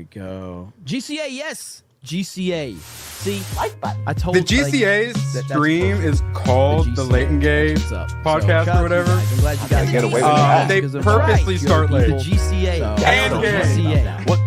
we go. GCA, yes. GCA. See, Like button. I told The GCA's stream is called the Late and Ghey podcast or whatever. I'm glad you guys get away with that. They purposely start late. The GCA. And Ghey. GCA. What?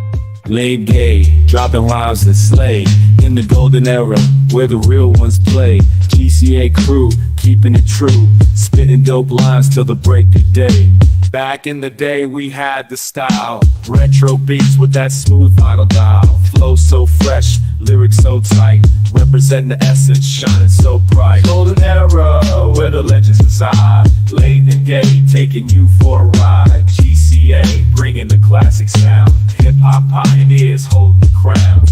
Laid Ghey, dropping rhymes that slay. In the golden era, where the real ones play. GCA crew, keeping it true. Spitting dope lines till the break of day. Back in the day, we had the style. Retro beats with that smooth vinyl dial. Flow so fresh, lyrics so tight. Representing the essence, shining so bright. Golden era, where the legends reside. Laid and Ghey, taking you for a ride. GCA, bringing the classic sound. Hip-hop pioneers holding the crown.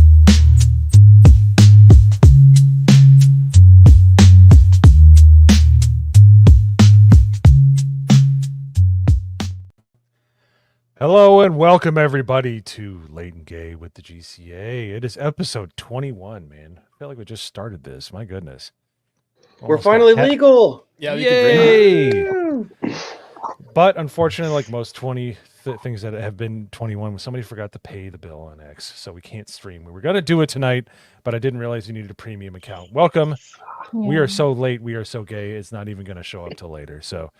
Hello and welcome everybody to Late and Ghey with the GCA. It is episode 21, man. I feel like we just started this. My goodness. We're finally legal. Yeah, we Yay! But unfortunately, like most 20 things that have been 21, somebody forgot to pay the bill on X, so we can't stream. We were going to do it tonight, but I didn't realize you needed a premium account. Welcome. Yeah. We are so late. We are so gay. It's not even going to show up till later. So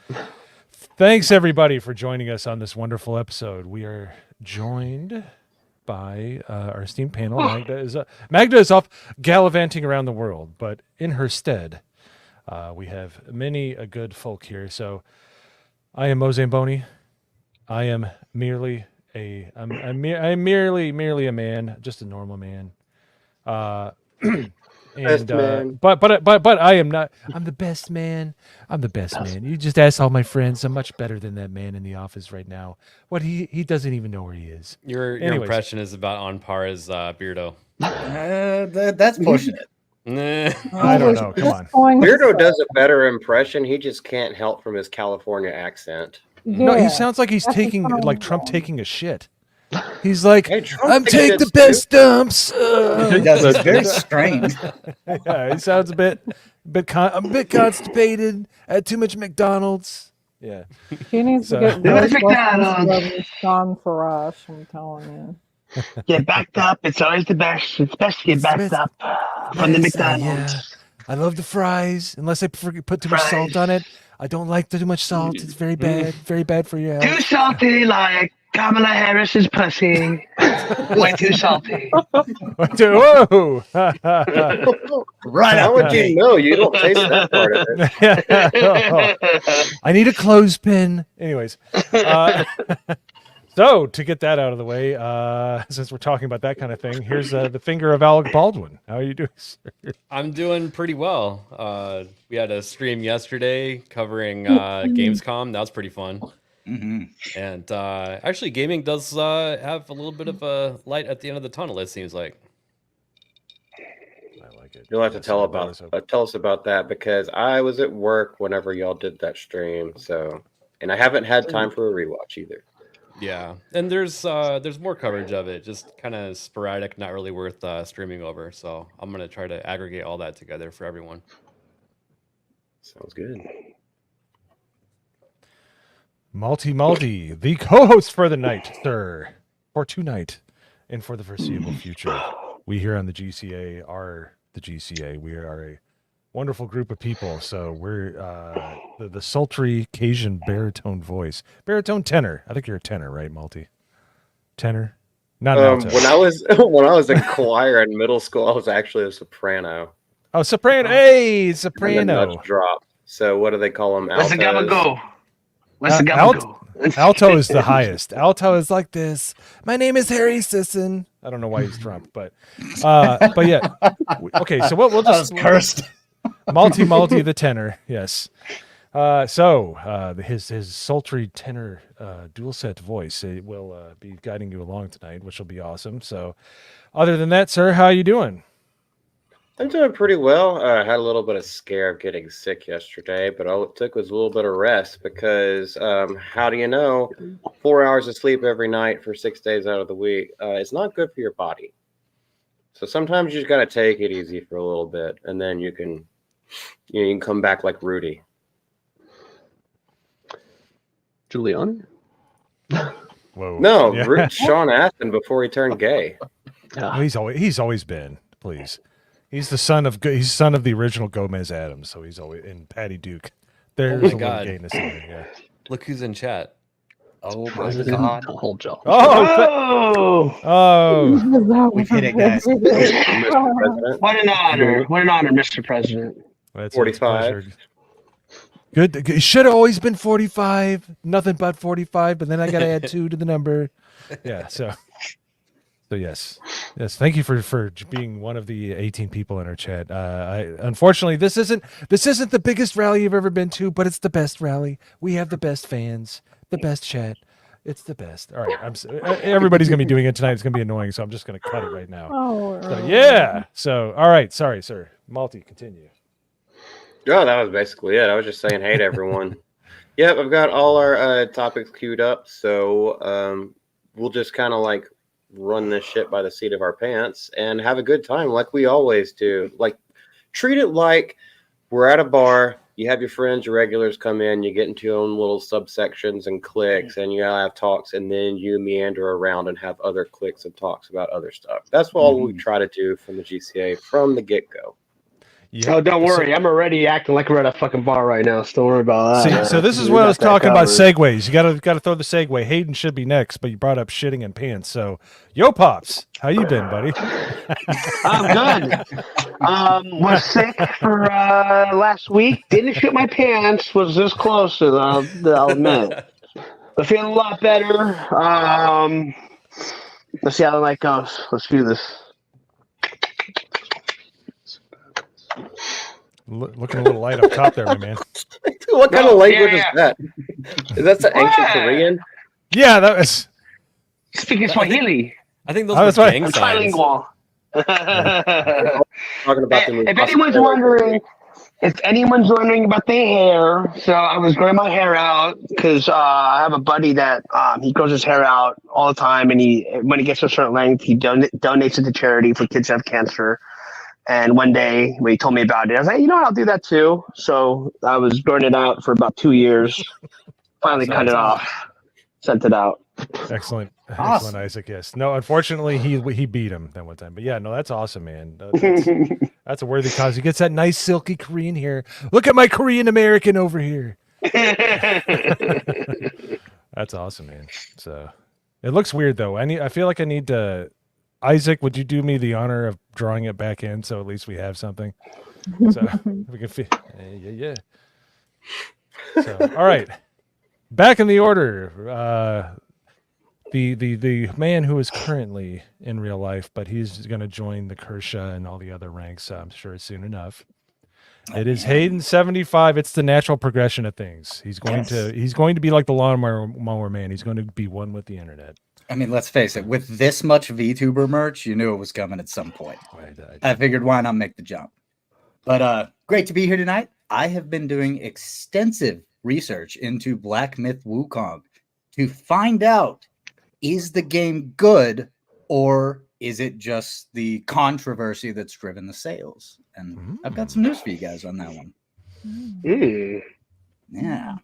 thanks, everybody, for joining us on this wonderful episode. We are joined by our esteemed panel. Magda is off gallivanting around the world, but in her stead, we have many good folk here. So I am Mose Boney. I am merely I'm merely a man, just a normal man. Best man. But I am not. I'm the best man. I'm the best man. You just ask all my friends. I'm much better than that man in the office right now. What he doesn't even know where he is. Your impression is about on par as Beardo. That's pushing it. I don't know. Come on. Beardo does a better impression. He just can't help from his California accent. Yeah, no, he sounds like he's taking like Trump taking a shit. He's like, hey, I'm taking the best dumps. He does. It's very strange. Yeah, he sounds a bit constipated. Had too much McDonald's. Yeah. He needs to get really Sean Farash, I'm telling you. Get backed up. It's always the best. It's best to get backed up from the McDonald's. Yeah. I love the fries, unless I put too much salt on it. I don't like too much salt. It's very bad for your health. Too salty, like Kamala Harris's pussy. Way too salty. Whoa! Right. How would you know? You don't taste that part of it. I need a clothespin. Anyways. So, to get that out of the way, since we're talking about that kind of thing, here's the finger of Alec Baldwin. How are you doing, sir? I'm doing pretty well. We had a stream yesterday covering Gamescom. That was pretty fun. Mm-hmm. And actually, gaming does have a little bit of a light at the end of the tunnel, it seems like. I like it. You'll have to tell us about that, because I was at work whenever y'all did that stream. And I haven't had time for a rewatch either. Yeah, and there's more coverage of it, just kind of sporadic, not really worth streaming over. So I'm gonna try to aggregate all that together for everyone. Sounds good. Malty, the co-host for the night, sir, for tonight and for the foreseeable future. We here on the GCA are the GCA. We are a wonderful group of people. So we're the sultry Cajun baritone voice, baritone tenor. I think you're a tenor, right, Malty? Tenor, not alto. When I was in choir in middle school, I was actually a soprano. Oh, soprano! Hey, soprano. Drop. So what do they call them? Where's the gamma go? Alto is the highest. Alto is like this. My name is Harry Sisson. I don't know why he's drunk, but yeah. Okay, so we'll just cursed. Malty the tenor, yes. So his sultry tenor dual set voice will be guiding you along tonight, which will be awesome. So, other than that, sir, how are you doing? I'm doing pretty well. I had a little bit of scare of getting sick yesterday, but all it took was a little bit of rest, because how do you know 4 hours of sleep every night for 6 days out of the week is not good for your body. So sometimes you just got to take it easy for a little bit, and then you can come back like Rudy. Julian? Whoa. No, Yeah. Sean Astin before he turned gay. Well, he's always been. Please, he's the son of the original Gomez Adams, so he's always in Patty Duke. There's my a little God. gayness in there. Yeah. Look who's in chat. Oh my President God. Donald Jones. Oh, Oh, We've hit it, guys. Mr. President. What an honor. What an honor, Mr. President. that's 45. Good. It should have always been 45. Nothing but 45. But then I got to add 2 to the number. Yeah. So yes. Thank you for being one of the 18 people in our chat. Unfortunately, this isn't the biggest rally you've ever been to, but it's the best rally. We have the best fans, the best chat. It's the best. All right. Everybody's gonna be doing it tonight. It's gonna be annoying, so I'm just gonna cut it right now. So yeah. So all right. Sorry, sir. Malty, continue. Oh, that was basically it. I was just saying hey to everyone. Yep, I've got all our topics queued up, so we'll just kind of like run this shit by the seat of our pants and have a good time like we always do. Like, treat it like we're at a bar. You have your friends, your regulars come in, you get into your own little subsections and cliques, and you have talks, and then you meander around and have other cliques and talks about other stuff. That's what we try to do from the GCA from the get-go. Yeah. Oh, don't worry. I'm already acting like we're at a fucking bar right now. So don't worry about that. So this is what I was talking about, segues. You gotta throw the segue. Hayden should be next, but you brought up shitting in pants. So, yo, Pops, how you been, buddy? I'm good. Was sick for last week. Didn't shit my pants. Was this close to I'll admit. But feeling a lot better. Let's see how the night goes. Let's do this. Looking a little light up top there, my man. What kind of language is that? Is that some ancient Korean? Yeah, that was. Speaking Swahili. I think those that's were right. gang I'm signs. trilingual. Talking about the If anyone's wondering about the hair, so I was growing my hair out because I have a buddy that he grows his hair out all the time, and when he gets to a certain length, he donates it to charity for kids that have cancer. And one day when he told me about it, I was like, you know what, I'll do that too. So I was growing it out for about 2 years. Finally cut it off, sent it out. Excellent. Awesome. Excellent, Isaac. Yes. No, unfortunately, he beat him that one time. But yeah, no, that's awesome, man. That's a worthy cause. He gets that nice silky Korean hair. Look at my Korean American over here. That's awesome, man. So it looks weird though. I feel like I need to. Isaac, would you do me the honor of drawing it back in so at least we have something? So we can yeah. So all right. Back in the order. The man who is currently in real life, but he's going to join the Kershaw and all the other ranks, I'm sure, soon enough. It is Hayden 75. It's the natural progression of things. He's going to be like the lawnmower man. He's going to be one with the internet. I mean, let's face it. With this much VTuber merch, you knew it was coming at some point. I figured, why not make the jump? But great to be here tonight. I have been doing extensive research into Black Myth Wukong to find out, is the game good or is it just the controversy that's driven the sales? And I've got some news for you guys on that one. Yeah.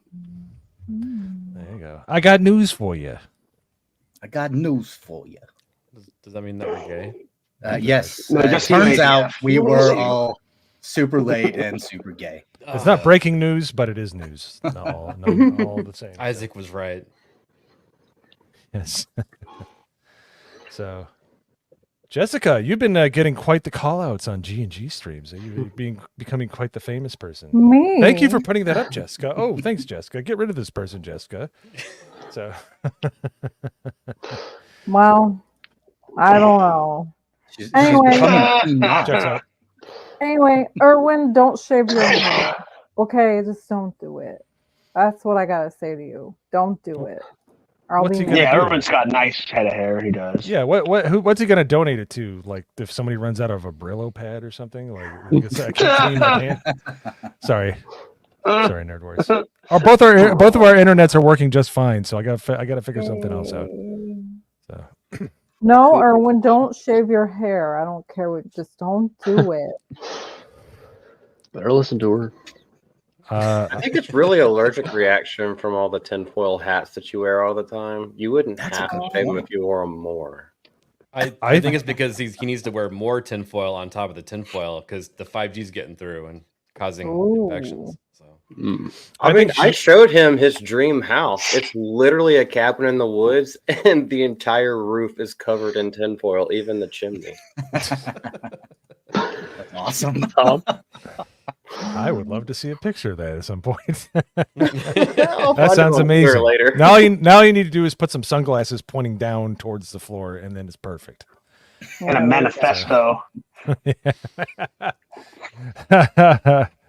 There you go. I got news for you. I got news for you. Does that mean that we're gay? Yes. No, It turns out we were all super late and super gay. It's not breaking news, but it is news. All the same. Isaac was right. Yes. So, Jessica, you've been getting quite the call-outs on G&G streams. You're becoming quite the famous person. Me? Thank you for putting that up, Jessica. Oh, thanks, Jessica. Get rid of this person, Jessica. So, Well, I don't know. She's Anyway. becoming checks not. out. Anyway, Erwin, don't shave your hair. Okay, just don't do it. That's what I gotta say to you. Don't do it. I'll What's be he gonna Yeah, do? Irvin's got a nice head of hair. He does. Yeah, what's he gonna donate it to? Like, if somebody runs out of a Brillo pad or something, like I can't clean my hand. Sorry, nerd words. Both of our internets are working just fine, so I gotta figure something else out. So. No, Erwin, don't shave your hair. I don't care what. Just don't do it. Better listen to her. I think it's really allergic reaction from all the tinfoil hats that you wear all the time. You wouldn't have to shave them if you wore them more. I think it's because he needs to wear more tinfoil on top of the tinfoil because the 5G's getting through and causing infections. So I showed him his dream house. It's literally a cabin in the woods, and the entire roof is covered in tinfoil, even the chimney. That's awesome. I would love to see a picture of that at some point. I'll That find sounds it on Twitter amazing. later. Now you need to do is put some sunglasses pointing down towards the floor, and then it's perfect. And a manifesto.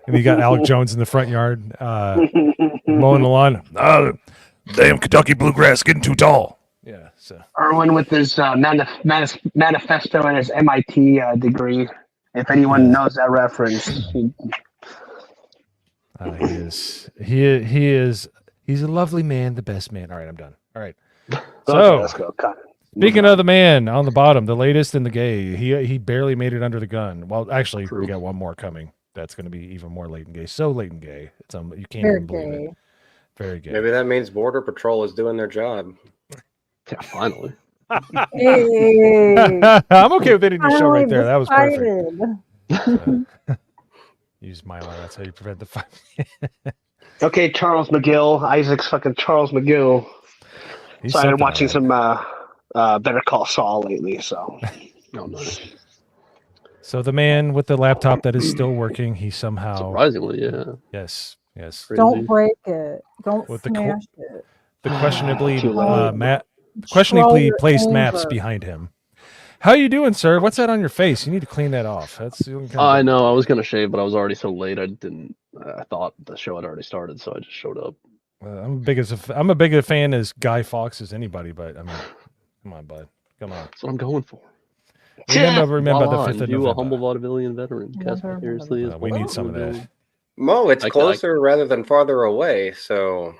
And you got Alec Jones in the front yard mowing the lawn. Damn Kentucky bluegrass getting too tall. Yeah. So Erwin with his manifesto and his MIT degree. If anyone knows that reference, he's a lovely man, the best man. All right, I'm done. All right. So speaking of the man on the bottom, the latest in the Ghey, he barely made it under the gun. Well, actually, we got one more coming. That's going to be even more latent Ghey. So latent Ghey, it's you can't even believe it. Very good. Maybe that means Border Patrol is doing their job. Yeah, finally. Hey. I'm okay with ending the show right there. That was perfect. Use Milo. That's how you prevent the fight. okay, Charles McGill, Isaac's fucking Charles McGill. He's So I've been something, watching man. some Better Call Saul lately. So, So the man with the laptop that is still working, he somehow surprisingly, yeah. Yes. Don't break it. Don't With smash it. The questionably Scroll your placed maps anger. behind him. How you doing, sir? What's that on your face? You need to clean that off. That's I know. I was gonna shave, but I was already so late. I thought the show had already started, so I just showed up. I'm a big a fan as Guy Fawkes as anybody, but I mean, come on, bud, come on. That's what I'm going for. Remember Voila, the 5th of you November. a humble vaudevillian veteran. Cast me seriously as We well. need some of that. Mo, it's closer rather than farther away, so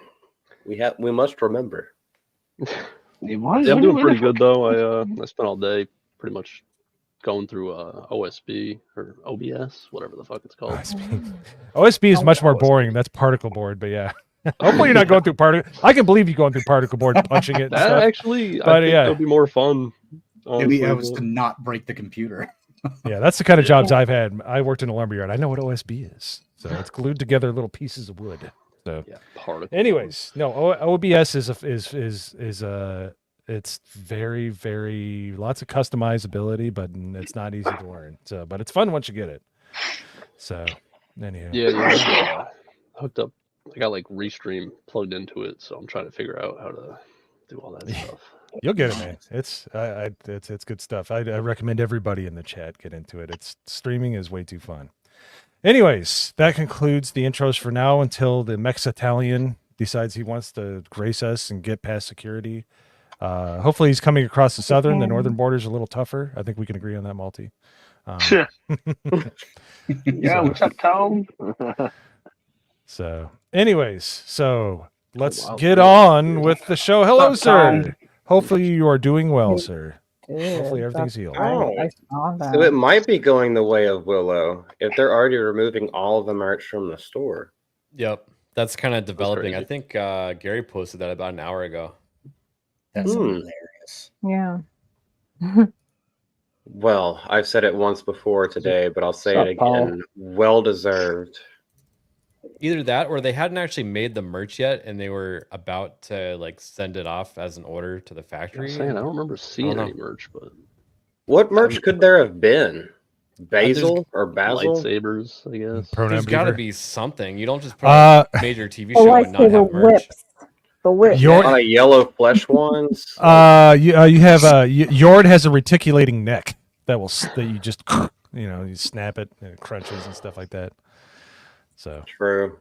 we must remember. Yeah, I'm doing pretty good though. I spent all day pretty much going through OSB or OBS, whatever the fuck it's called. OSB is much more boring. That's particle board, but yeah. Hopefully you're not going through particle. I can believe you going through particle board, punching it. And That stuff. actually, I But think yeah, that'd be more fun. honestly, Maybe I was but- to not break the computer. yeah, that's the kind of jobs I've had. I worked in a lumberyard. I know what OSB is. So it's glued together little pieces of wood. So yeah, particle. anyways, no, OBS is it's very, very lots of customizability, but it's not easy to learn. So, but it's fun once you get it. So, anyhow. Yeah, hooked up. I got like Restream plugged into it, so I'm trying to figure out how to do all that stuff. You'll get it, man. It's good stuff. I recommend everybody in the chat get into it. Streaming is way too fun. Anyways, that concludes the intros for now until the Mex-Italian decides he wants to grace us and get past security. Hopefully he's coming across the southern. The northern border is a little tougher. I think we can agree on that, Malty. Yeah, what's up, Tom? So, anyways, let's get on with the show. Hello, sir. Hopefully you are doing well, sir. Hopefully everything's healed. So it might be going the way of Willow if they're already removing all of the merch from the store. Yep, that's kind of developing. I think Gary posted that about an hour ago. That's hilarious. Yeah. Well, I've said it once before today, but I'll say What's it up, Paul? again. Well deserved. Either that or they hadn't actually made the merch yet and they were about to like send it off as an order to the I factory. was saying, I don't remember seeing know. any merch, but What merch could there have been? Basil or Basil? lightsabers, I guess. There's got to be something. You don't just put Uh, a major TV show and not have merch. Whips. The whip. Yellow flesh ones. You have Yord has a reticulating neck that you just you snap it and it crunches and stuff like that. So true.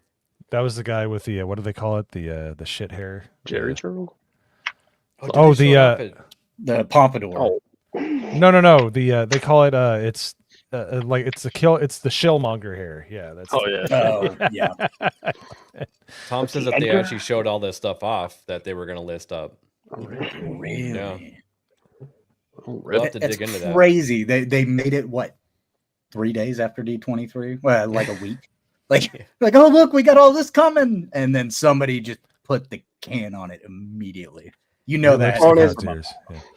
That was the guy with the what do they call it? The shit hair. Jerry Turtle. Oh, the pompadour. No. They call it it's like it's the shellmonger hair. Yeah, that's. Oh yeah. Oh yeah. Tom says that they actually showed all this stuff off that they were going to list up. Really? Yeah. We'll have to It's dig into that. crazy. They made it what 3 days after D23? Well, like a week. Like, oh look, we got all this coming, and then somebody just put the can on it immediately. You know that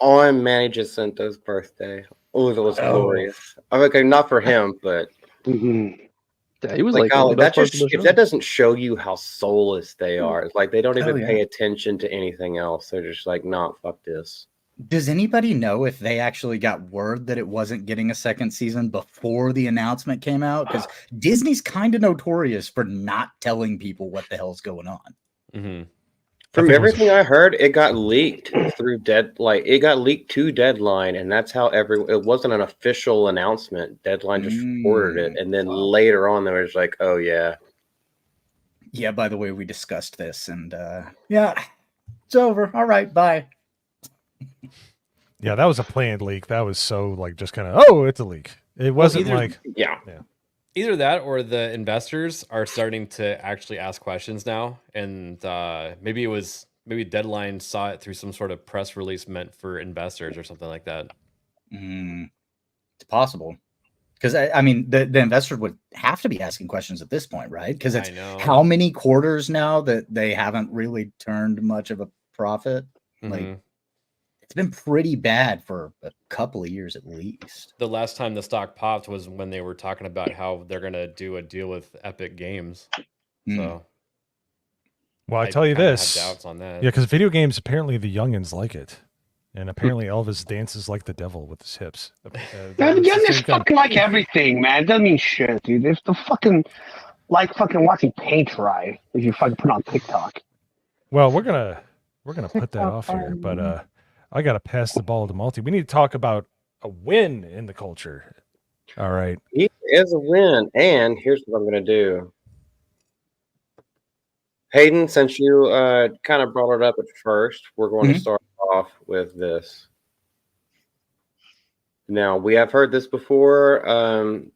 on Manny Jacinto's birthday. Oh, that was glorious. Okay, not for him, but yeah, he was like golly, that just if that doesn't show you how soulless they are, it's like they don't even pay attention to anything else. They're just like, nah, fuck this. Does anybody know if they actually got word that it wasn't getting a second season before the announcement came out? Because Disney's kind of notorious for not telling people what the hell's going on. From everything I heard, it got leaked through it got leaked to Deadline, and that's how it wasn't an official announcement. Deadline just reported it, and then later on, they were just like, "Oh yeah, yeah." By the way, we discussed this, and yeah, it's over. All right, bye. Yeah, that was a planned leak. That was so like just kind of it's a leak. It wasn't Either that or the investors are starting to actually ask questions now, and maybe Deadline saw it through some sort of press release meant for investors or something like that. It's possible, because I mean the investors would have to be asking questions at this point, right? Because it's how many quarters now that they haven't really turned much of a profit. Like it's been pretty bad for a couple of years at least. The last time the stock popped was when they were talking about how they're going to do a deal with Epic Games. So, well, I tell you this, have doubts on that. Yeah, because video games, apparently the youngins like it, and apparently Elvis dances like the devil with his hips. The youngins fucking like everything, man. It doesn't mean shit, dude. It's the fucking watching paint dry if you fucking put on TikTok. Well, we're gonna put that off here, but I got to pass the ball to Multi. We need to talk about a win in the culture. All right. It is a win. And here's what I'm going to do. Hayden, since you kind of brought it up at first, we're going to start off with this. Now, we have heard this before.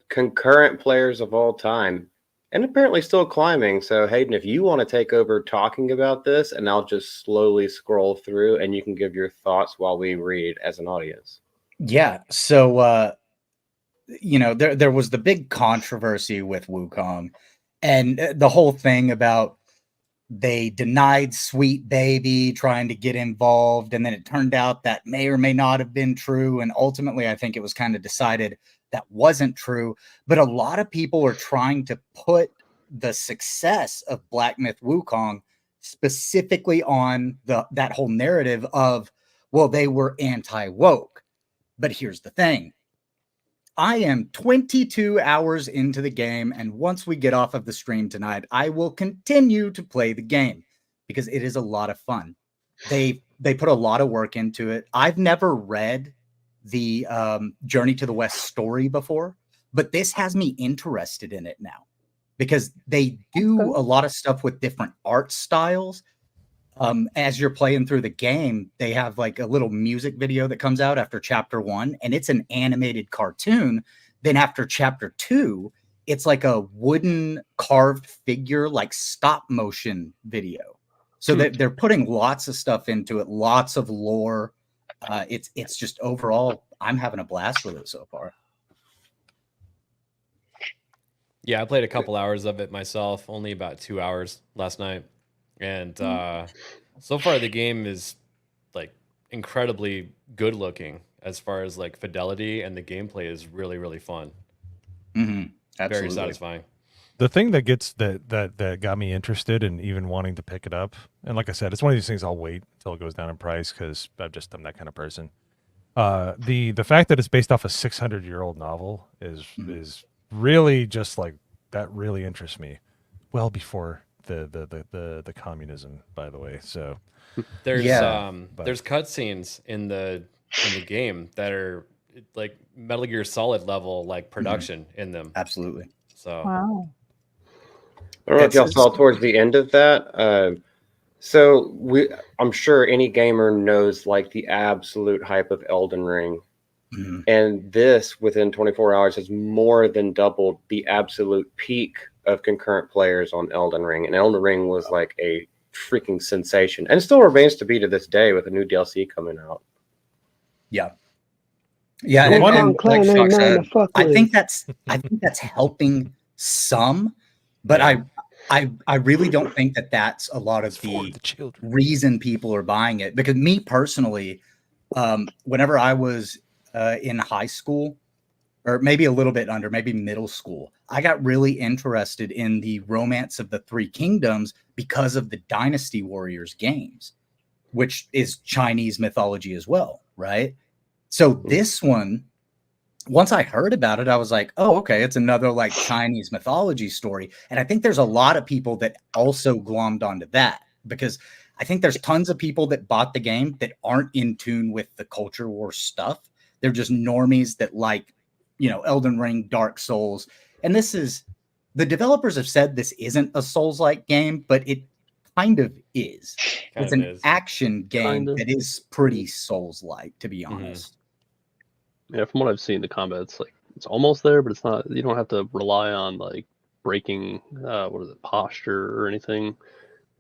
Concurrent players of all time. And apparently still climbing. So, Hayden, if you want to take over talking about this, and I'll just slowly scroll through and you can give your thoughts while we read as an audience. Yeah. So, there was the big controversy with Wukong and the whole thing about they denied Sweet Baby trying to get involved. And then it turned out that may or may not have been true. And ultimately, I think it was kind of decided that wasn't true, but a lot of people are trying to put the success of Black Myth Wukong specifically on that whole narrative of, well, they were anti-woke. But here's the thing. I am 22 hours into the game, and once we get off of the stream tonight, I will continue to play the game because it is a lot of fun. They put a lot of work into it. I've never read the Journey to the West story before, but this has me interested in it now because they do a lot of stuff with different art styles. As you're playing through the game, they have like a little music video that comes out after chapter 1, and it's an animated cartoon. Then after chapter 2, it's like a wooden carved figure, like stop motion video. So they're putting lots of stuff into it, lots of lore. It's just overall, I'm having a blast with it so far. Yeah, I played a couple hours of it myself, only about 2 hours last night. And so far the game is like incredibly good looking as far as like fidelity, and the gameplay is really, really fun. Very satisfying. The thing that got me interested in even wanting to pick it up, and like I said, it's one of these things I'll wait until it goes down in price because I'm that kind of person. The fact that it's based off a 600-year-old novel is really just like that really interests me. Well before the communism, by the way. So there's cutscenes in the game that are like Metal Gear Solid level like production in them. Absolutely. So wow. I don't know if y'all saw towards the end of that. I'm sure any gamer knows like the absolute hype of Elden Ring. And this within 24 hours has more than doubled the absolute peak of concurrent players on Elden Ring. And Elden Ring was like a freaking sensation, and it still remains to be to this day with a new DLC coming out. Yeah. Yeah. And like Shock said, I think that's helping some, But Yeah. I really don't think that that's a lot of It's for the the children. reason people are buying it. Because me personally, whenever I was in high school, or maybe a little bit under, maybe middle school, I got really interested in the Romance of the Three Kingdoms because of the Dynasty Warriors games, which is Chinese mythology as well, right? So this one, once I heard about it, I was like, oh, okay, it's another like Chinese mythology story. And I think there's a lot of people that also glommed onto that, because I think there's tons of people that bought the game that aren't in tune with the culture war stuff. They're just normies that like, Elden Ring, Dark Souls. And the developers have said this isn't a Souls-like game, but it kind of is. It's an action game that is pretty Souls-like, to be honest. Yeah, from what I've seen, the combat's like it's almost there, but it's not. You don't have to rely on like breaking posture or anything.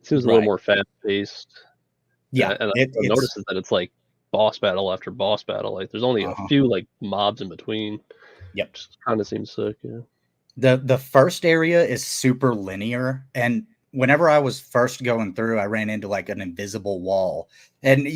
It seems a little more fast-paced. Yeah, and I noticed that it's like boss battle after boss battle. Like there's only a few like mobs in between. Yep, just kind of seems sick. Yeah. The first area is super linear, and whenever I was first going through, I ran into like an invisible wall, and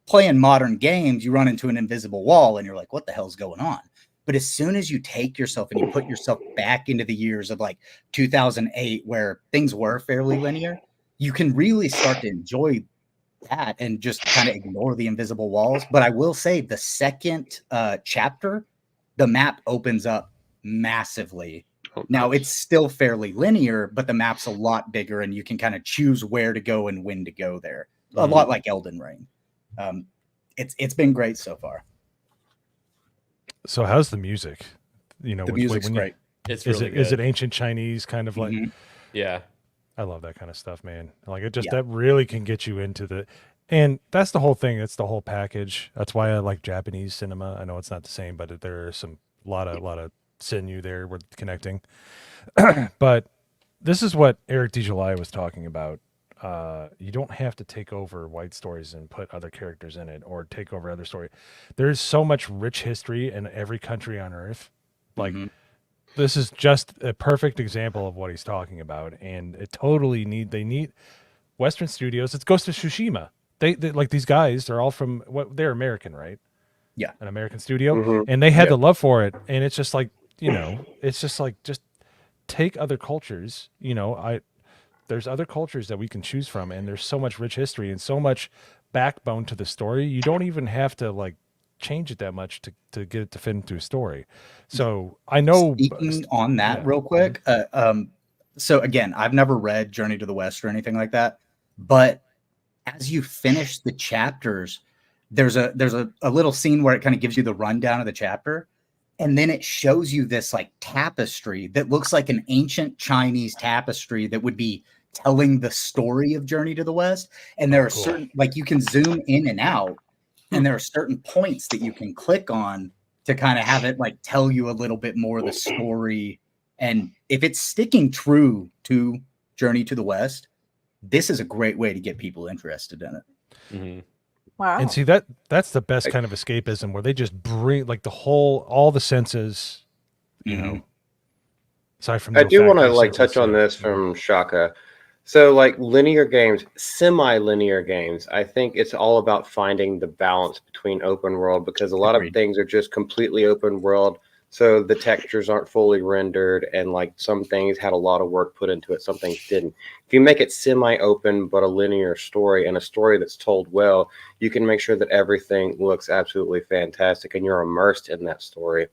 playing modern games, you run into an invisible wall and you're like, what the hell's going on? But as soon as you take yourself and you put yourself back into the years of like 2008, where things were fairly linear, you can really start to enjoy that and just kind of ignore the invisible walls. But I will say the second chapter, the map opens up massively. Now it's still fairly linear, but the map's a lot bigger and you can kind of choose where to go and when to go there. A lot like Elden Ring. It's been great so far. So how's the music? The music's great. It's really good. Is it ancient Chinese kind of like? Yeah, I love that kind of stuff, man. Like it just that really can get you into the, and that's the whole thing. It's the whole package. That's why I like Japanese cinema. I know it's not the same, but there are some lot of sinew there. We're connecting, but this is what Eric DeJuly was talking about. You don't have to take over white stories and put other characters in it or take over other story. There's so much rich history in every country on earth. Like this is just a perfect example of what he's talking about. And it totally they need Western studios. It's Ghost of Tsushima. They like these guys, they're all from they're American, right? Yeah. An American studio. And they had the love for it. And it's just like, it's just like, just take other cultures, there's other cultures that we can choose from, and there's so much rich history and so much backbone to the story. You don't even have to like change it that much to get it to fit into a story. So I know. Speaking on that real quick, so again, I've never read Journey to the West or anything like that, but as you finish the chapters, there's a little scene where it kind of gives you the rundown of the chapter. And then it shows you this like tapestry that looks like an ancient Chinese tapestry that would be telling the story of Journey to the West. And there are certain, like you can zoom in and out, and there are certain points that you can click on to kind of have it like tell you a little bit more of the story. And if it's sticking true to Journey to the West, this is a great way to get people interested in it. Wow. And see that's the best kind of escapism, where they just bring like all the senses, aside from I do want to like touch on this from Shaka. So like linear games, semi-linear games, I think it's all about finding the balance between open world, because a lot of things are just completely open world. So the textures aren't fully rendered, and like some things had a lot of work put into it, some things didn't. If you make it semi-open but a linear story, and a story that's told well, you can make sure that everything looks absolutely fantastic and you're immersed in that story.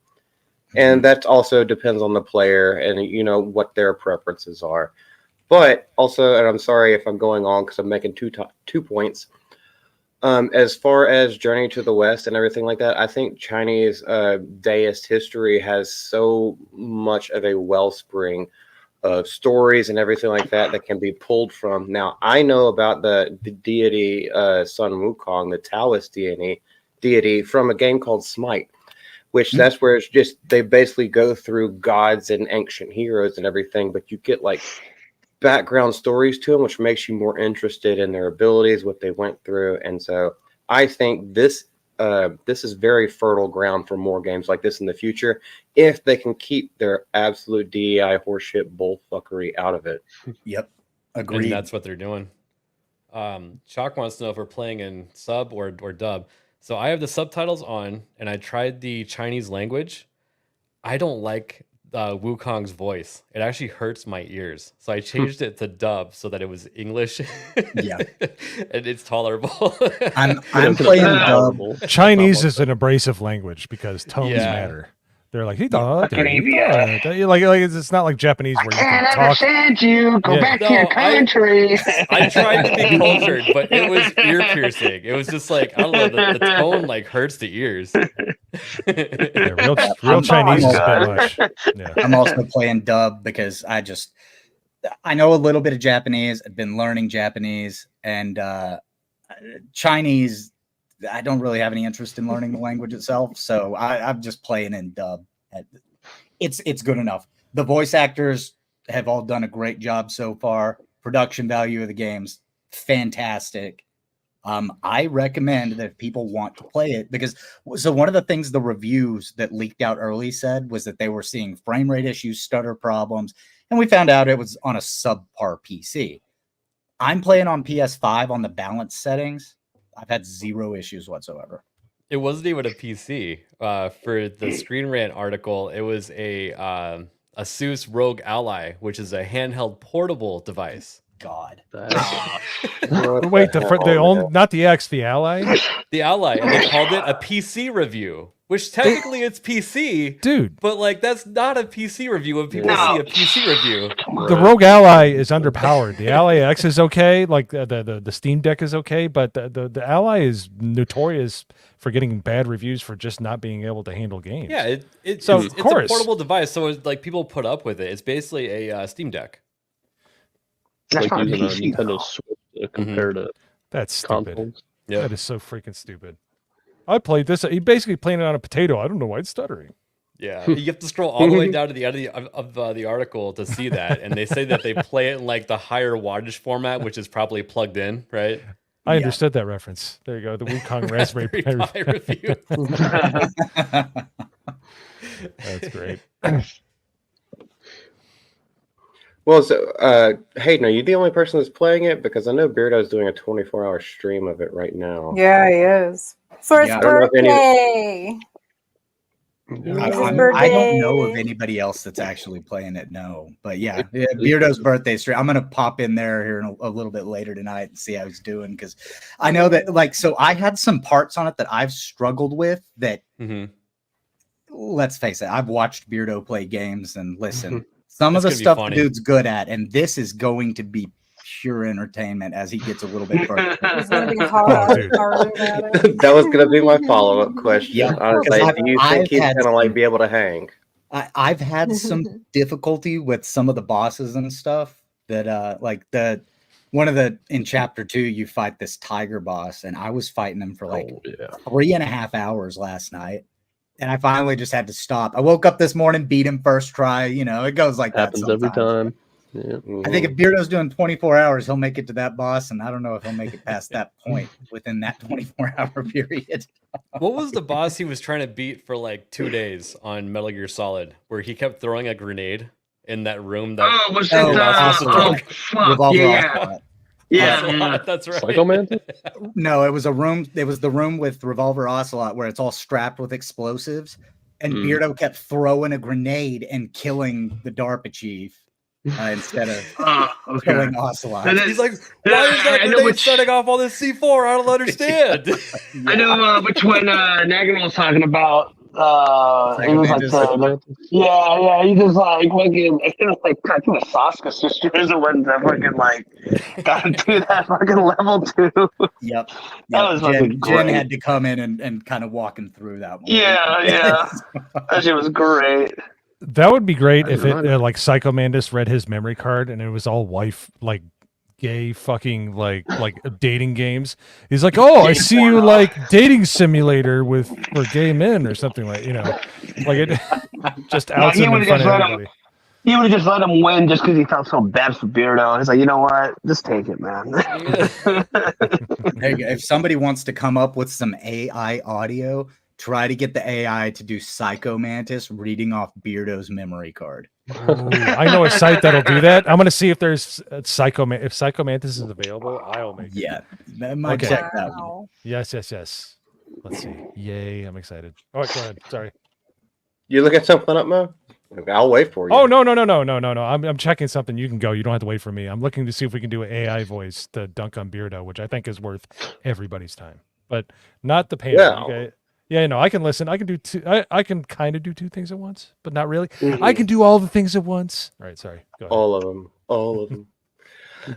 And that also depends on the player and what their preferences are. But also, and I'm sorry if I'm going on because I'm making two points. As far as Journey to the West and everything like that, I think Chinese deist history has so much of a wellspring of stories and everything like that can be pulled from. Now, I know about the deity Sun Wukong, the Taoist deity from a game called Smite, which that's where it's just they basically go through gods and ancient heroes and everything, but you get like background stories to them, which makes you more interested in their abilities, what they went through. And so I think this this is very fertile ground for more games like this in the future if they can keep their absolute DEI horseshit bullfuckery out of it. Yep, agreed. And that's what they're doing. Chalk wants to know if we're playing in sub or dub. So I have the subtitles on, and I tried the Chinese language. I don't like Wukong's voice. It actually hurts my ears. So I changed it to dub so that it was English. Yeah. And it's tolerable. I'm playing dub. Chinese is an abrasive language because tones matter. They're like, like it's not like Japanese where you can talk. Understand you. Go back to your country. I tried to be cultured, but it was ear piercing. It was just like, I don't know, the tone like hurts the ears. Real Chinese is a bit much. Yeah. I'm also playing dub because I know a little bit of Japanese. I've been learning Japanese, and Chinese, I don't really have any interest in learning the language itself, so I'm just playing in dub. It's good enough. The voice actors have all done a great job so far. Production value of the game's fantastic. I recommend that if people want to play it, because one of the things the reviews that leaked out early said was that they were seeing frame rate issues, stutter problems, and we found out it was on a subpar PC. I'm playing on PS5 on the balance settings. I've had 0 issues whatsoever. It wasn't even a PC. For the Screen Rant article, it was a Asus ROG Ally, which is a handheld portable device. God. Wait, not the X, the Ally? The Ally, and they called it a PC review, which technically it's PC. Dude. But like, that's not a PC review when people see a PC review. The ROG Ally is underpowered. The Ally X is okay, like the Steam Deck is okay, but the Ally is notorious for getting bad reviews for just not being able to handle games. Yeah, it's of a portable device, so it's like people put up with it. It's basically a Steam Deck. It's like using a Nintendo Switch to compare to that's stupid. consoles. Yeah, that is so freaking stupid. I played this. He basically playing it on a potato. I don't know why it's stuttering. Yeah, you have to scroll all the way down to the end of the article to see that, and they say that they play it in like the higher wattage format, which is probably plugged in, right? I understood that reference. There you go. The Wukong Raspberry Pi review. That's great. Well, so Hayden, are you the only person that's playing it? Because I know Beardo's doing a 24-hour stream of it right now. Yeah, he is. For his birthday. I don't know of anybody else that's actually playing it. No, but yeah, Beardo's birthday stream. I'm gonna pop in there here in a little bit later tonight and see how he's doing, because I know that so I had some parts on it that I've struggled with. That let's face it, I've watched Beardo play games and listen. Some of the stuff the dude's good at, and this is going to be pure entertainment as he gets a little bit further. That was going to be my follow-up question. Yeah, honestly, do you think he's going to like be able to hang? I've had some difficulty with some of the bosses and stuff. That in chapter 2, you fight this tiger boss, and I was fighting him for 3.5 hours last night. And I finally just had to stop. I woke up this morning, beat him first try. You know, it goes like happens that every time. Yeah. I think if Beardo's doing 24 hours, he'll make it to that boss, and I don't know if he'll make it past that point within that 24-hour period. What was the boss he was trying to beat for like 2 days on Metal Gear Solid, where he kept throwing a grenade in that room? Yeah, that's right. Psycho Man? No, it was a room. It was the room with Revolver Ocelot where it's all strapped with explosives, and Beardo kept throwing a grenade and killing the DARPA chief instead of killing Ocelot. He's like, why is that grenade setting off all this C4? I don't understand. I know which one Nagin was talking about. He was like, he just like fucking, it was like cracking the Sasuke sisters or when that fucking like got to that fucking level 2. Yep. That was fucking Jen had to come in and kind of walk him through that one. Yeah. That shit was great. That would be great if it like Psycho Mantis read his memory card and it was all wife like gay fucking like dating games. He's like, oh, I see you like dating simulator for gay men or something, like, you know, like it just outs him in front of everybody. He would have just let him win just because he felt so bad for Beardo. He's like, you know what? Just take it, man. Hey, if somebody wants to come up with some AI audio, try to get the AI to do Psycho Mantis reading off Beardo's memory card. Ooh, I know a site that'll do that. I'm gonna see if there's if Psycho Mantis is available. I'll make it. Yeah, that might check that one. Yes. Let's see. Yay! I'm excited. All right, go ahead. Sorry. You look at something up, Mo? I'll wait for you. Oh no! I'm checking something. You can go. You don't have to wait for me. I'm looking to see if we can do an AI voice to dunk on Beardo, which I think is worth everybody's time, but not the panel. Yeah. Okay? Yeah, no, I can listen. I can do two. I can kind of do two things at once, but not really. I can do all the things at once. All right, sorry. Go ahead. All of them.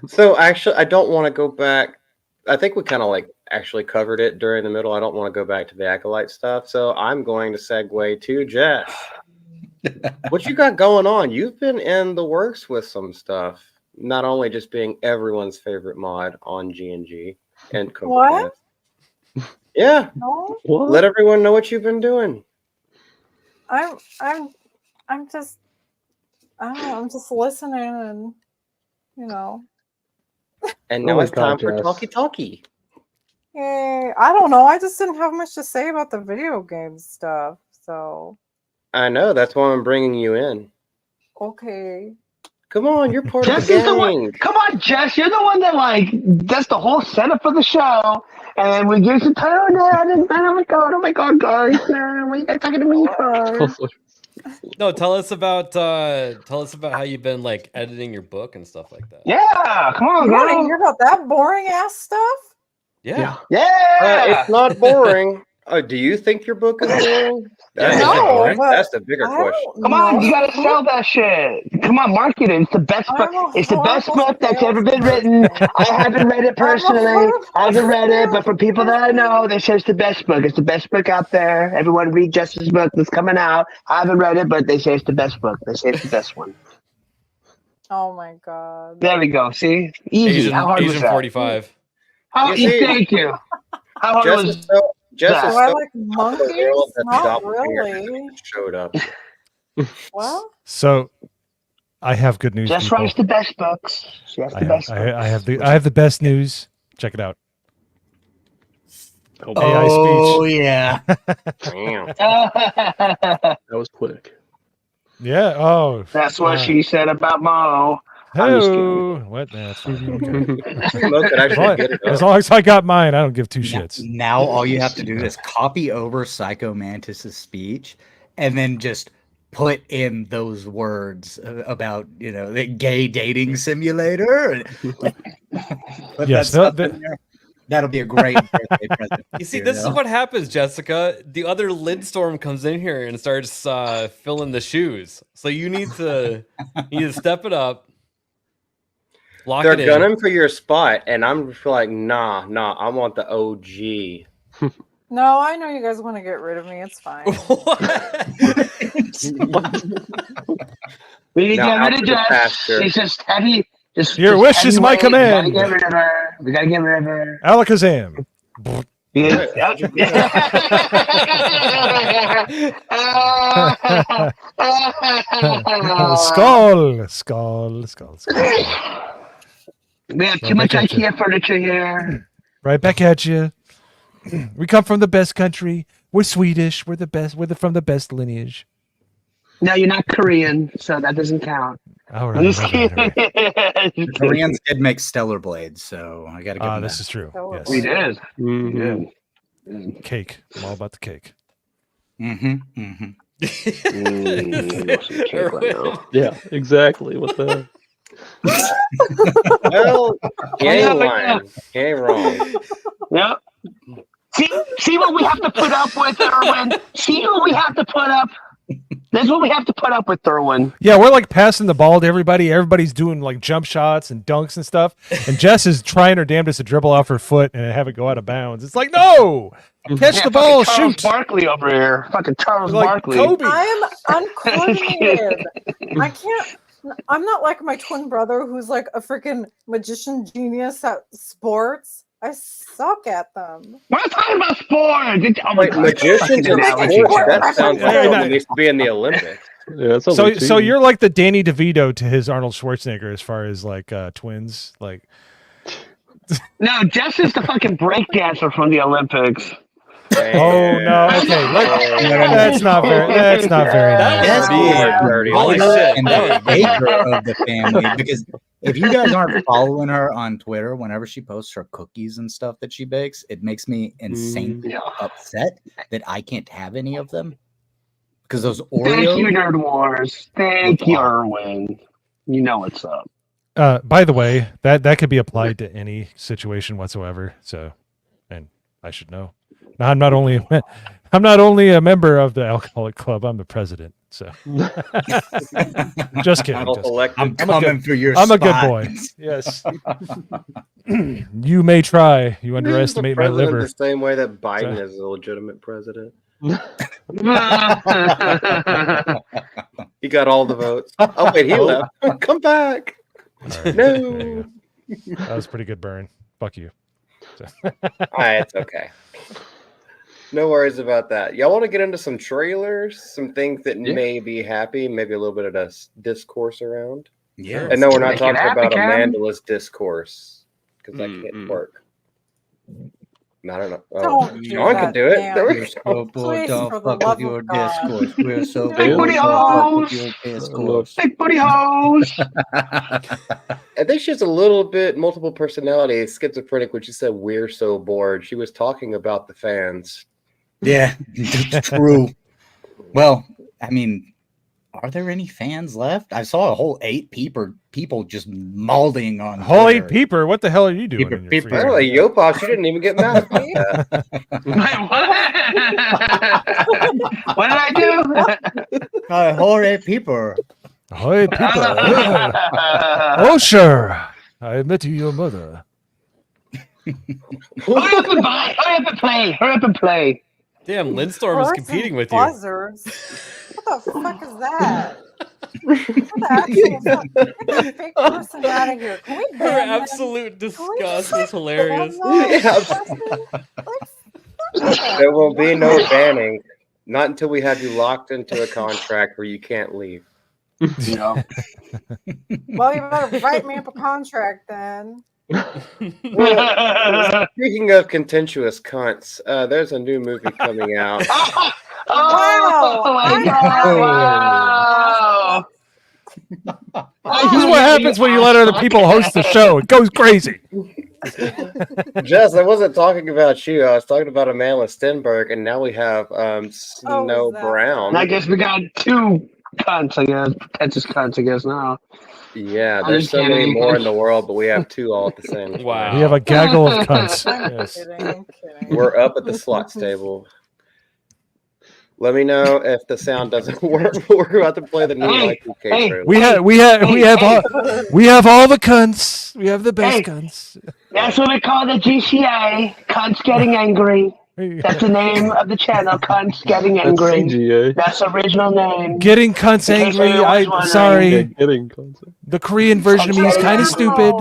So actually, I don't want to go back. I think we kind of like actually covered it during the middle. I don't want to go back to the Acolyte stuff. So I'm going to segue to Jess. What you got going on? You've been in the works with some stuff. Not only just being everyone's favorite mod on G&G and What? Yeah. No, What? Let everyone know what you've been doing. I'm just, I don't know. I'm just listening, and you know. And Oh now my it's time God, for Jess. talkie. Yay. I don't know. I just didn't have much to say about the video game stuff. So I know. That's why I'm bringing you in. okay. Come on, you're part of Jess the is the one. gang. Come on, Jess. You're the one that like does the whole setup for the show, and then we give some time. Oh my god, guys! What are you guys talking to me for? No, tell us about how you've been like editing your book and stuff like that. Yeah, come on, You want to girl. hear about that boring ass stuff? Yeah. Yeah. It's not boring. Do you think your book is boring? No, but That's the bigger I question. don't Come on, know. you gotta sell that shit. Come on, market it. It's the best book. I'm a It's the best horrible book that's ever been written. salesperson. I haven't read it personally. horrible I haven't read it, but from people that I know, they say it's the best book. It's the best book out there. Everyone read Justice's book that's coming out. I haven't read it, but they say it's the best book. They say it's the best one. Oh my god. There we go. See, easy. How hard was Asian that? 45. How You see- thank you. How hard Jess was is so, Jess that? is Do I so like the monkeys? world that the Not doppelganger really. showed up. Well, So, I have good news. Jess people. writes the best books. She has the best books. I have the best news. Check it out. Oh, AI Oh speech. yeah. Damn. that was quick. Yeah. Oh. That's what she said about Mo. I'm just Hello. What? That's fine. Okay. Mo could actually get it As up. long as I got mine, I don't give two shits. Now all you have to do is copy over Psycho Mantis's speech and then just put in those words about, the gay dating simulator. Put Yes, that stuff in there. That'll be a great birthday present. You see, this is what happens, Jessica. The other Lidstorm comes in here and starts filling the shoes. So you need to step it up. Lock They're it in. gunning for your spot, and I'm like, nah, I want the OG. no, I know you guys want to get rid of me. It's fine. We need to Now get rid out of to the Jess. pasture. She's just heavy. Your wish is my heavyweight. command. We gotta get rid of her. We gotta get rid of her. Alakazam. Skull. We have too much IKEA furniture here. Right back at you. We come from the best country. We're Swedish. We're the best. We're from the best lineage. No, you're not Korean, so that doesn't count. All I'm right. just all right, all right. kidding. The Koreans did make stellar blades, so I got to give them This that. is true. So Yes. We did. Mhm. Cake. I'm all about the cake. Mm-hmm. Mm-hmm. Cake right now. Yeah, exactly. What the? Well, you ain't Yeah, lying. You ain't wrong. Yep. See what we have to put up with, Erwin. See what we have to put up. That's what we have to put up with, Erwin. Yeah, we're like passing the ball to everybody. Everybody's doing like jump shots and dunks and stuff. And Jess is trying her damnedest to dribble off her foot and have it go out of bounds. It's like, no! Catch the ball, Charles shoot! Barkley over here. Fucking Charles Like Barkley. Kobe. I am uncoordinated. I can't. I'm not like my twin brother who's like a freaking magician genius at sports. I suck at them. We're talking about sports. Oh my Wait, God. magicians and sports? That sounds like someone needs to be in the Olympics. Yeah, So you're like the Danny DeVito to his Arnold Schwarzenegger as far as like twins, like. No, Jess is the fucking breakdancer from the Olympics. Oh no! Okay, that's not very. That's not very. Yes, nice. Holy shit! And the baker of the family, because if you guys aren't following her on Twitter, whenever she posts her cookies and stuff that she bakes, it makes me insanely upset that I can't have any of them. Because those Oreos. Thank you, Nerd Wars. Thank you, Erwin. You know what's up. By the way, that could be applied to any situation whatsoever. So, and I should know. Now, I'm not only a member of the Alcoholic Club. I'm the president. So, just kidding. I'm coming for your I'm a spot. good boy. Yes. You may try. You underestimate my liver. The same way that Biden is a legitimate president. He got all the votes. Oh wait, he left. Come back. Right, no. That was a pretty good burn. Fuck you. So. It's okay. No worries about that. Y'all want to get into some trailers, some things that may be happy, maybe a little bit of discourse around. Yeah. And no, we're not talking about Amanda's discourse because that can't work. I don't know. Oh, Sean can do it. There we go. Don't fuck with your discourse. We're so Big booty hoes. Big booty hoes. I think she has a little bit multiple personality, schizophrenic, when she said we're so bored. She was talking about the fans. Yeah, true. Well, I mean, are there any fans left? I saw a whole 8 people just mauling on whole Twitter. 8 peeper. What the hell are you doing? Apparently, Yopop, she didn't even get mad at me. What did I do? Whole 8 people. Whole 8 people. Oh, sure. I met your mother. Hurry up and play. Damn, Lindstorm is competing with you. Buzzers. What the fuck is that? What the actual fuck? Get that fake person out of here. Can we Her ban them? absolute disgust is hilarious. There will be no banning. Not until we have you locked into a contract where you can't leave. No. Well, you better write me up a contract then. Speaking of contentious cunts, there's a new movie coming out. Wow. This is what happens when you let other people host the show. It goes crazy. Jess, I wasn't talking about you. I was talking about Amanda Stenberg, and now we have Snow Brown. I guess we got 2 cunts, I guess. Pretentious cunts, I guess, now. Yeah, there's so many more in the world, but we have 2 all at the same time. Wow. We have a gaggle of cunts. Yes. I'm kidding. We're up at the slot stable. Let me know if the sound doesn't work. We're about to play the new Y2K trailer. We have all the cunts. We have the best cunts. That's what we call the GCA. Cunts Getting Angry. That's the name of the channel. Cunts Getting Angry. CGA. That's the original name. Getting cunts angry. I'm sorry. Yeah, getting concept. The Korean version of me is kind of stupid.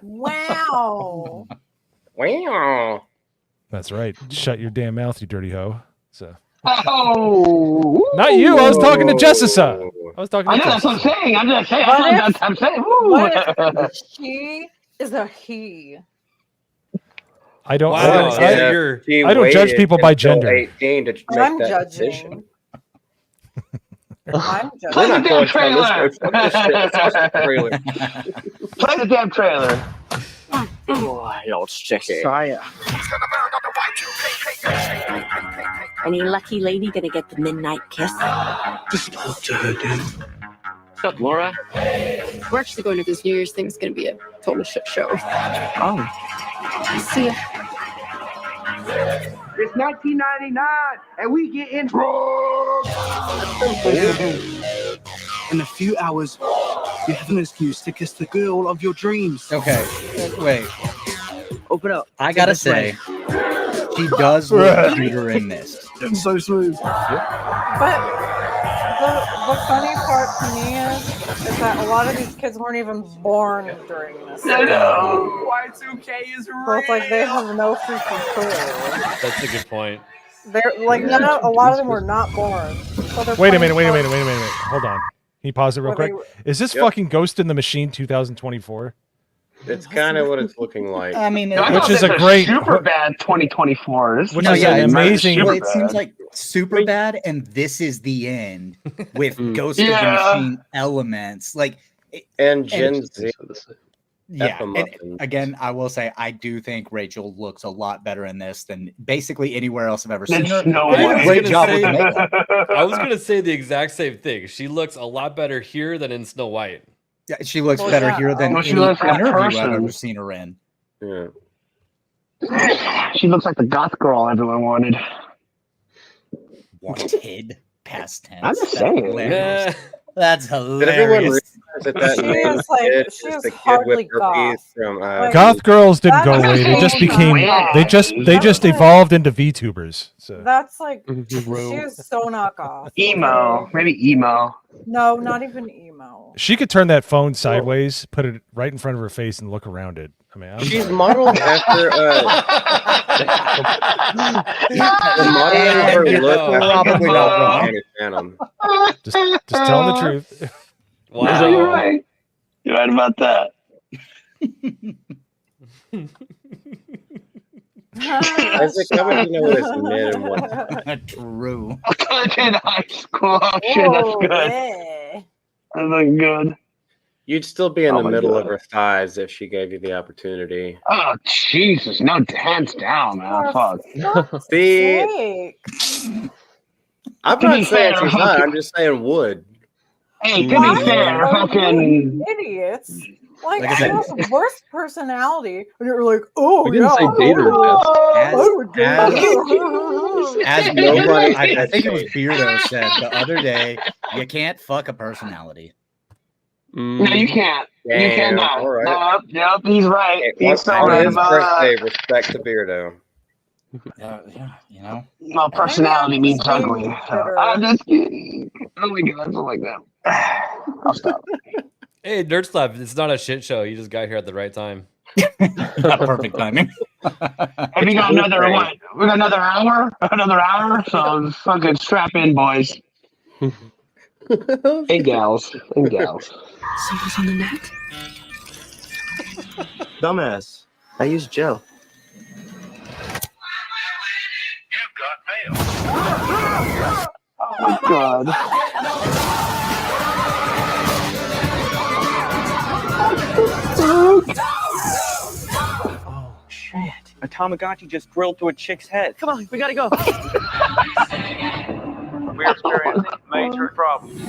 Wow. Wow. That's right. Shut your damn mouth, you dirty hoe. So. Oh, not you. I was talking to Jessica. I was talking to I know, that's what I'm saying. I'm just saying. I'm saying. What if she is a he? I don't. Wow, I don't judge people by gender. 18 to make I'm that judging. decision. I'm judging. Play the damn trailer. Play the damn trailer. Let's check it. Any lucky lady gonna get the midnight kiss? Just talk to her, dude. What's up, Laura? We're actually going to this New Year's thing. It's going to be a total shit show. Oh. See ya. It's 1999, and we getting drugs. In a few hours, you have an excuse to kiss the girl of your dreams. Okay, wait. Open up. I gotta say, she does look cuter in this. It's so smooth. But the funny part to me is that a lot of these kids weren't even born during this. Y2K is real. So it's like they have no freaking clue. That's a good point. They're like a lot of them were not born. So Wait a minute. Hold on. Can you pause it real quick? Is this Yep. fucking Ghost in the Machine 2024? It's kind of what it's looking like. I mean, which is a great super bad 2024. This Which no, is yeah, an it's amazing. Well, it seems like super bad, and this is the end with Ghost of the Machine elements. Like, and Gen Z. Yeah, and again, I will say I do think Rachel looks a lot better in this than basically anywhere else I've ever seen her. No They did a way. great job with the makeup. I was gonna say the exact same thing. She looks a lot better here than in Snow White. Yeah, she looks better here than Well, she any looks like a interview I've person. ever seen her in. Yeah. She looks like the goth girl everyone wanted. Wanted past tense. I'm just That's saying. hilarious. That's Did everyone hilarious. realize that She name is like kid she is is the kid hardly with herpes goth. from Goth girls didn't go That's away. They just so became. not They goth. just That's like- evolved into VTubers. So That's like she True. is so not goth. Emo. Maybe emo. No, not even emo. she could turn that phone sideways, put it right in front of her face, and look around it. I mean, She's modeled after the modeling of her look Probably not wrong. Danny Phantom. just telling the truth. Wow. You're right. You're right about that. Isaac, how would you know what is mid and what? True. In high school. Oh, shit, that's Oh, good. yeah. That's looking good. You'd still be in Oh the my middle God. of her thighs if she gave you the opportunity. Oh, Jesus. No, hands down, man. Fuck. See, Sake. I'm To be not saying fair, she's not. I'm just saying would. Hey, to Why be fair, are fucking. you idiots? Like, Like I she said- has the worst personality, and you're like, oh We didn't yeah, say date her, I As- would do that. As Nobody I said think it was date. Beardo said the other day, you can't fuck a personality. No, you can't. You Damn, cannot. all right. Nope, he's right. Hey, He's so on right his about that. birthday, respect to Beardo. Yeah, you know. No, personality means Maybe I'm ugly. being So, bitter. I'm just kidding. Oh my god, something like that. I'll stop. Hey, Nerd Slap, it's not a shit show. You just got here at the right time. Perfect timing. Have you got another what? We got another hour? Another hour? So fucking strap in, boys. And gals. And gals. Someone's on the net. Dumbass. I use gel. Oh god. Oh shit. A Tamagotchi just drilled through a chick's head. Come on, we gotta go. We're experiencing major problems.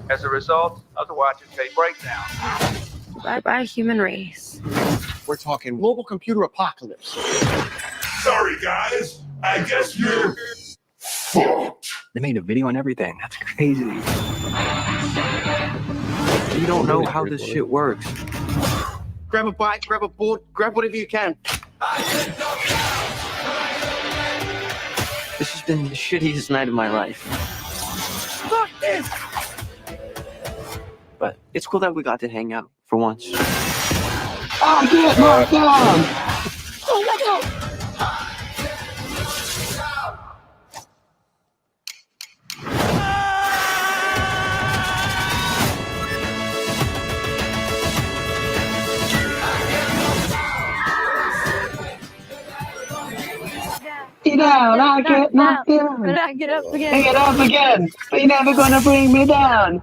As a result of the Y2K breakdown. Bye-bye, human race. We're talking global computer apocalypse. Sorry, guys. I guess you're fucked. They made a video on everything. That's crazy. You don't know how this shit works. Grab a bike, grab a board, grab whatever you can. This has been the shittiest night of my life. Fuck this! But it's cool that we got to hang out for once. Oh, get knocked down! Oh my god! Get down, I get knocked down. But I get up I again. get up again. You're never gonna bring me down.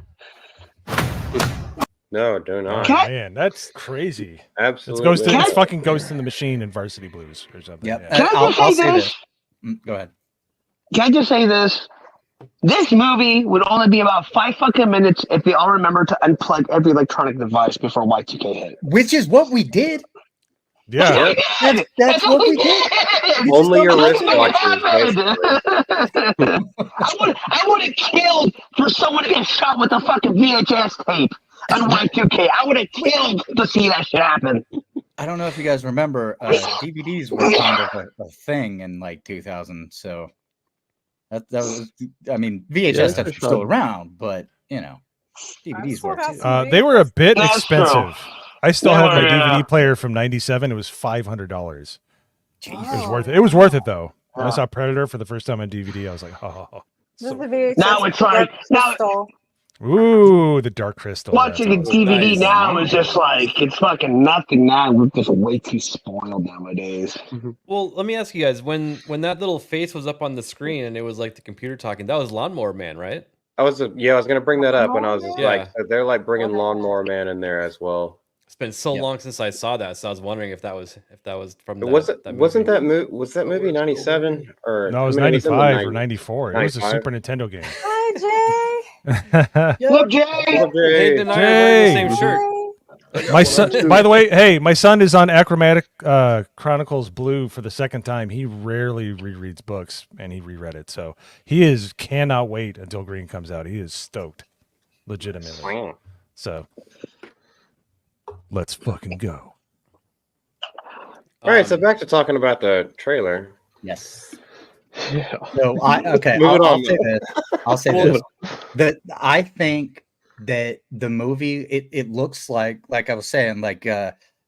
No, do not. Can I- Man, that's crazy. Absolutely. It's fucking Ghost in the Machine and Varsity Blues or something. Yep. Yeah. Can I I'll just say say this? this. Go ahead. Can I just say this? This movie would only be about 5 fucking minutes if they all remember to unplug every electronic device before Y2K hit. Which is what we did. Yeah. That's what we did. Only your That's wristwatches. what basically. I would have killed for someone to get shot with a fucking VHS tape on Y2K. I would have killed to see that shit happen. I don't know if you guys remember, DVDs were kind of a thing in like 2000. So that was, I mean, VHS Yeah, tapes were for still sure. around, but you know, DVDs were too. They were a bit That's expensive. true. I still They have my were, DVD player from '97. It was $500. It was Oh. worth it. It was worth it though. When I saw Predator for the first time on DVD, I was like, oh. Just the VHS Now it's like now Ooh, the Dark Crystal. watching a That's awesome. DVD now is just like it's fucking nothing now. We're just way too spoiled nowadays. Well, let me ask you guys: when that little face was up on the screen and it was like the computer talking, that was Lawnmower Man, right? I was gonna bring that up, and I was just Yeah. like, they're like bringing Lawnmower Man in there as well. It's been so long since I saw that, so I was wondering if that was from that. Was that movie 97 or No, it was I mean, was in the 95 or 90s. 94. It was a 95? Super Nintendo game. Hi, Jay. Look, Jay. Nathan and I are wearing the same shirt. My son, by the way, hey, my son is on Achromatic Chronicles Blue for the second time. He rarely rereads books, and he reread it, so he cannot wait until Green comes out. He is stoked, legitimately. Wow. So let's fucking go. All right, so back to talking about the trailer. Yes. Yeah. So I'll say this. I'll say this. That I think that the movie it looks like I was saying, like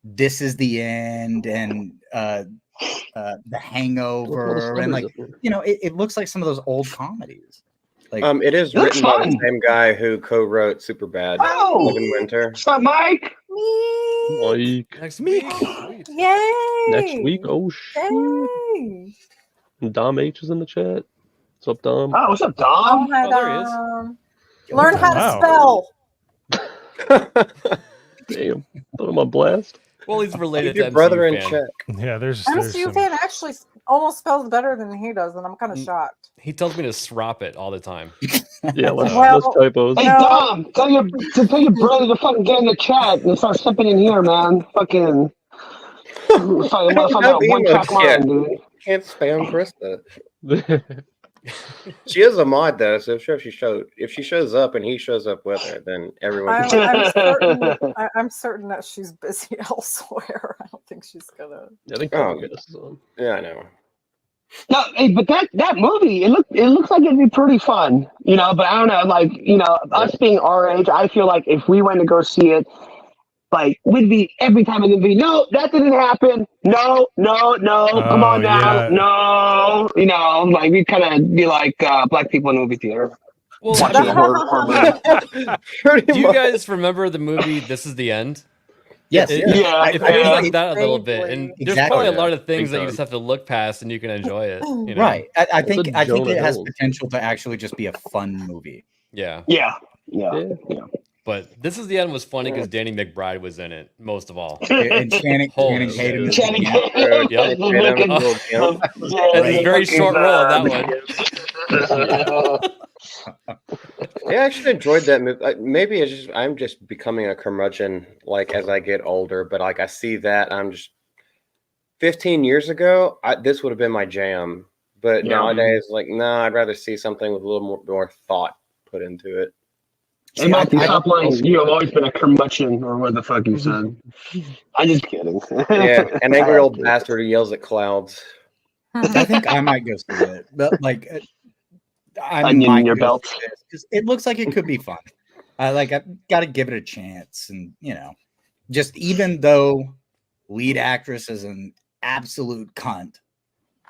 This Is the End and The Hangover, and like it looks like some of those old comedies. Like it is written by the same guy who co-wrote Superbad. Oh, Living Winter. What's up, Mike? Like next week. Yay! Next week. Oh shit. Yay! Dom H is in the chat. What's up, Dom? Oh, what's up, Dom? Hi, there he is. Learn how Wow. to spell. Damn. Put him on blast. Well, he's related Keep to your brother in MCU fan. check. Yeah, there's MCU some, fan actually almost spells better than he does, and I'm kind of shocked. He tells me to srop it all the time. Yeah, less Well, typos. Hey, No. Dom, tell your brother to fucking get in the chat and start stepping in here, man. Fucking motherfucker, one track mind, dude. Can't spam Krista. She is a mod though, so if she shows up and he shows up with her, then everyone. I'm certain that she's busy elsewhere. I don't think she's gonna. I think Yeah, I know. No, hey, but that movie, it looks like it'd be pretty fun, but I don't know, like, us being our age, I feel like if we went to go see it, like, we'd be every time it'd be, no, that didn't happen. No, come on now. yeah. No, like, we'd kind of be like black people in the movie theater. Well, Watching a horror movie. do you guys remember the movie This Is the End? Yes. It feels like that a little bit, and there's probably a lot of things that you just have to look past, and you can enjoy it. Right. I think It's a it Jonah has Hill. potential to actually just be a fun movie. Yeah. Yeah. But This Is the End was funny because Danny McBride was in it most of all. And Channing Tatum. Channing Yep. That's a very short role in that one. Yeah, I actually enjoyed that movie. Maybe I'm just becoming a curmudgeon like as I get older, but like I see that 15 years ago, this would have been my jam. But nowadays, like, I'd rather see something with a little more thought put into it. Hey, Matthew, stop lying. You have always been a curmudgeon, or what the fuck you said. I'm just kidding. Yeah, an angry old bastard who yells at clouds. I think I might go see it, but like, I Onion might in your go belt. see this 'cause it looks like it could be fun. I've got to give it a chance, and just even though lead actress is an absolute cunt,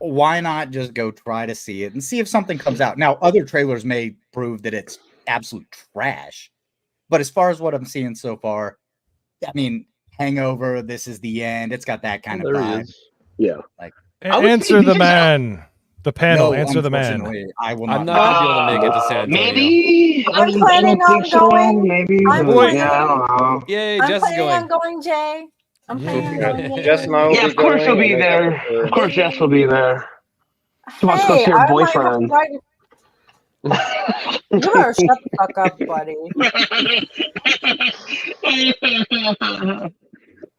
why not just go try to see it and see if something comes out? Now, other trailers may prove that it's absolute trash, but as far as what I'm seeing so far, I mean, Hangover, This Is the End, it's got that kind of vibe. Yeah. Like, answer the man. The panel, no, answer the man. unfortunately, I will not. I'm not going to be able to make it to San Antonio. Maybe. I'm planning on going. Maybe. I'm Yeah, planning- I don't know. Yay, I'm Jess is planning on going. going, Jay. I'm planning on going. Jess and I will Yeah, be of course going, he'll be and there. Of course Jess will be there. She wants to go see her I might have to boyfriend. write- You better shut the fuck up, buddy.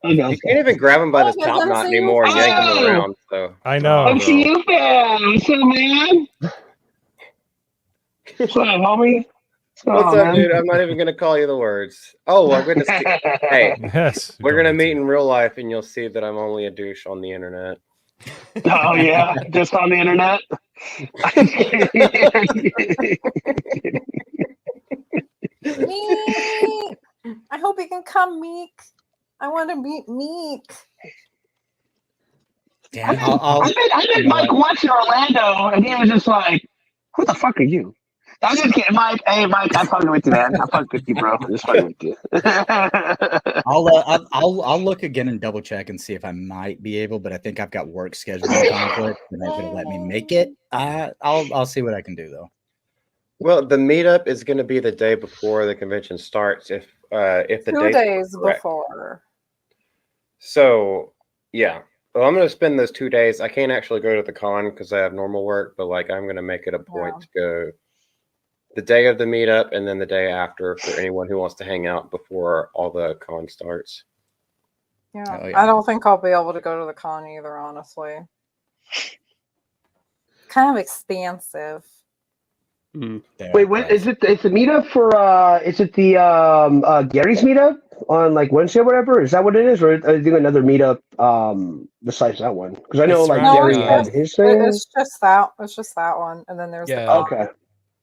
You can't even grab him by the Oh, top knot MCU anymore and yank him fan. around. So I know. MCU fan. What's up, man? What's up, homie? what's up, man? dude? I'm not even gonna call you the words. Oh, we're gonna see. Hey, Yes. we're gonna meet in real life, and you'll see that I'm only a douche on the internet. Oh yeah, just on the internet. Meek. I hope you can come, Meek. I want to meet Meek. Damn, I met Mike once in Orlando, and he was just like, "Who the fuck are you?" I'm just kidding, Mike. Hey, Mike, I'm fucking with you, man. I'm fucking with you, bro. I'm just fucking with you. I'll look again and double check and see if I might be able, but I think I've got work scheduling conflict and they're going to let me make it. I'll see what I can do though. Well, the meetup is going to be the day before the convention starts. If the 2 days before. So yeah. Well, I'm going to spend those 2 days. I can't actually go to the con because I have normal work, but like I'm going to make it a point to go the day of the meetup and then the day after for anyone who wants to hang out before all the con starts. Yeah, yeah. I don't think I'll be able to go to the con either, honestly. Kind of expansive. Wait, what is it? It's the meetup for is it the Gary's meetup on like Wednesday or whatever? Is that what it is, or are you doing another meetup besides that one? Because I know like Gary had his thing. It's just that one, and then there's the con. Okay.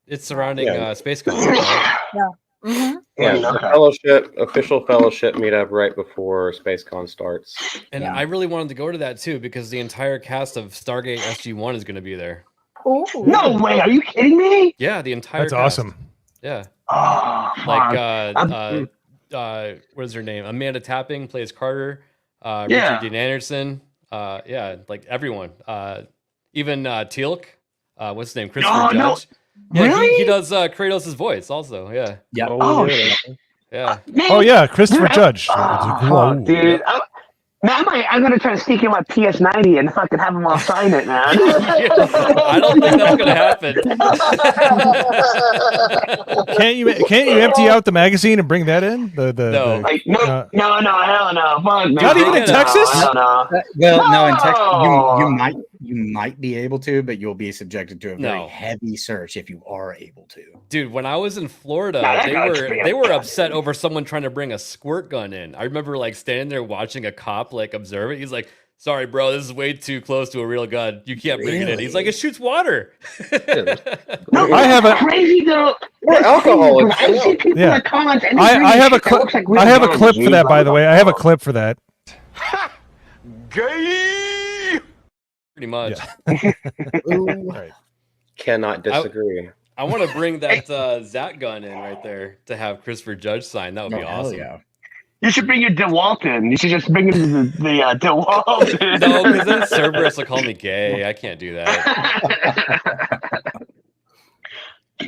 It's surrounding SpaceCon. Yeah. Mm-hmm. Yeah, the official fellowship meetup right before SpaceCon starts. And I really wanted to go to that too because the entire cast of Stargate SG-1 is going to be there. Ooh. No way! Are you kidding me? Yeah, the entire. That's cast. awesome. Yeah. Oh, like what is her name? Amanda Tapping plays Carter. Richard Dean Anderson. Yeah, like everyone. Even Teal'c. What's his name? Christopher Judge. Yeah, really? he does Kratos' voice also. Yeah. Yeah. Oh, shit. Yeah. Oh yeah, Christopher Judge. Fuck, dude. I'm gonna try to sneak in my PS90 and fucking have them all sign it, man. I don't think that's gonna happen. Can't you empty out the magazine and bring that in? No, hell no. Fuck, not even in Texas? No. Well, no, in Texas you might be able to, but you'll be subjected to a very heavy search if you are able to. Dude, when I was in Florida, they were upset over someone trying to bring a squirt gun in. I remember like standing there watching a cop like observe it. He's like, "Sorry, bro, this is way too close to a real gun. You can't bring it in." He's like, "It shoots water." No, I have a crazy though. We're alcoholics. Yeah. I have a clip. I have a clip for that, by the way. I have a clip for that. Gay. Pretty much. Right. Cannot disagree. I want to bring that Zat gun in right there to have Christopher Judge sign. That would be awesome. Yeah. You should bring your DeWalton. You should just bring the DeWalton. No, because then Cerberus will call me gay. I can't do that.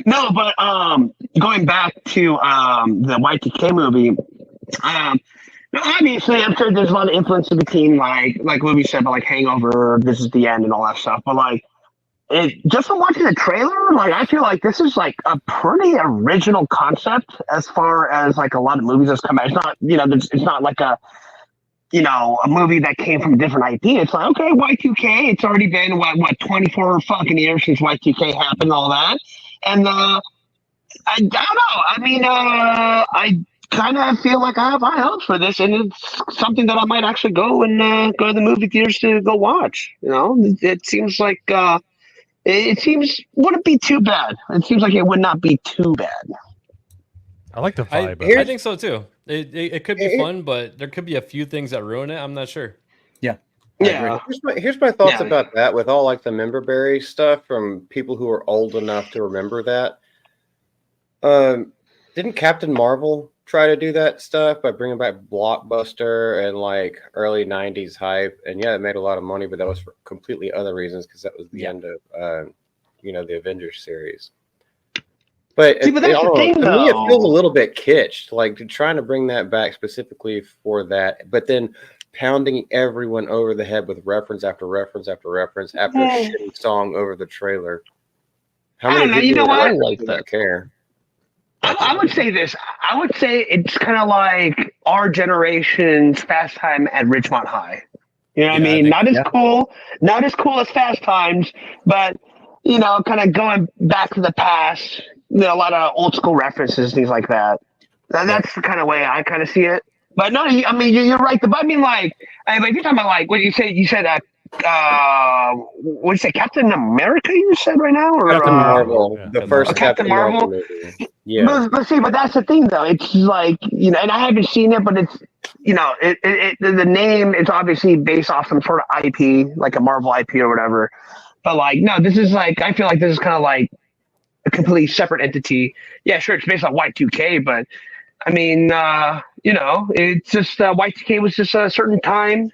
No, but going back to the Y2K movie, obviously I'm sure there's a lot of influence between like what we said about like Hangover, This Is the End, and all that stuff. But like, just from watching the trailer, like I feel like this is like a pretty original concept as far as like a lot of movies that's come out. It's not, it's not like a movie that came from a different IP. It's like, okay, Y2K. It's already been what 24 fucking years since Y2K happened, and all that. And I don't know. I mean, I kind of feel like I have high hopes for this, and it's something that I might actually go to the movie theaters to go watch. It seems like. It wouldn't be too bad. It seems like it would not be too bad. I like the vibe. I think so too. It could be fun, but there could be a few things that ruin it. I'm not sure. Yeah. Yeah. Here's my thoughts about that with all like the memberberry stuff from people who are old enough to remember that. Didn't Captain Marvel try to do that stuff by bringing back Blockbuster and like early 90s hype? And yeah, it made a lot of money, but that was for completely other reasons because that was the end of the Avengers series. But, that's the thing, to me, it feels a little bit kitsched, like trying to bring that back specifically for that, but then pounding everyone over the head with reference after reference after reference after a shitty song over the trailer. How many people like that care? I would say this. I would say it's kind of like our generation's Fast Time at Ridgemont High. You know what I mean? Not as cool as Fast Times, but kind of going back to the past. A lot of old school references, things like that. That's the kind of way I kind of see it. But no, I mean you're right. But I mean, like, if you're talking about like what you said what you say, Captain America? You said right now, or Captain Marvel, Yeah. the first Captain Marvel? movie. Yeah. But see, but that's the thing, though. It's like, you know, and I haven't seen it, but it's, you know, the name is obviously based off some sort of IP, like a Marvel IP or whatever. But like, no, this is like, I feel like this is kind of like a completely separate entity. Yeah, sure, it's based on Y2K, but I mean, you know, it's just Y2K was just a certain time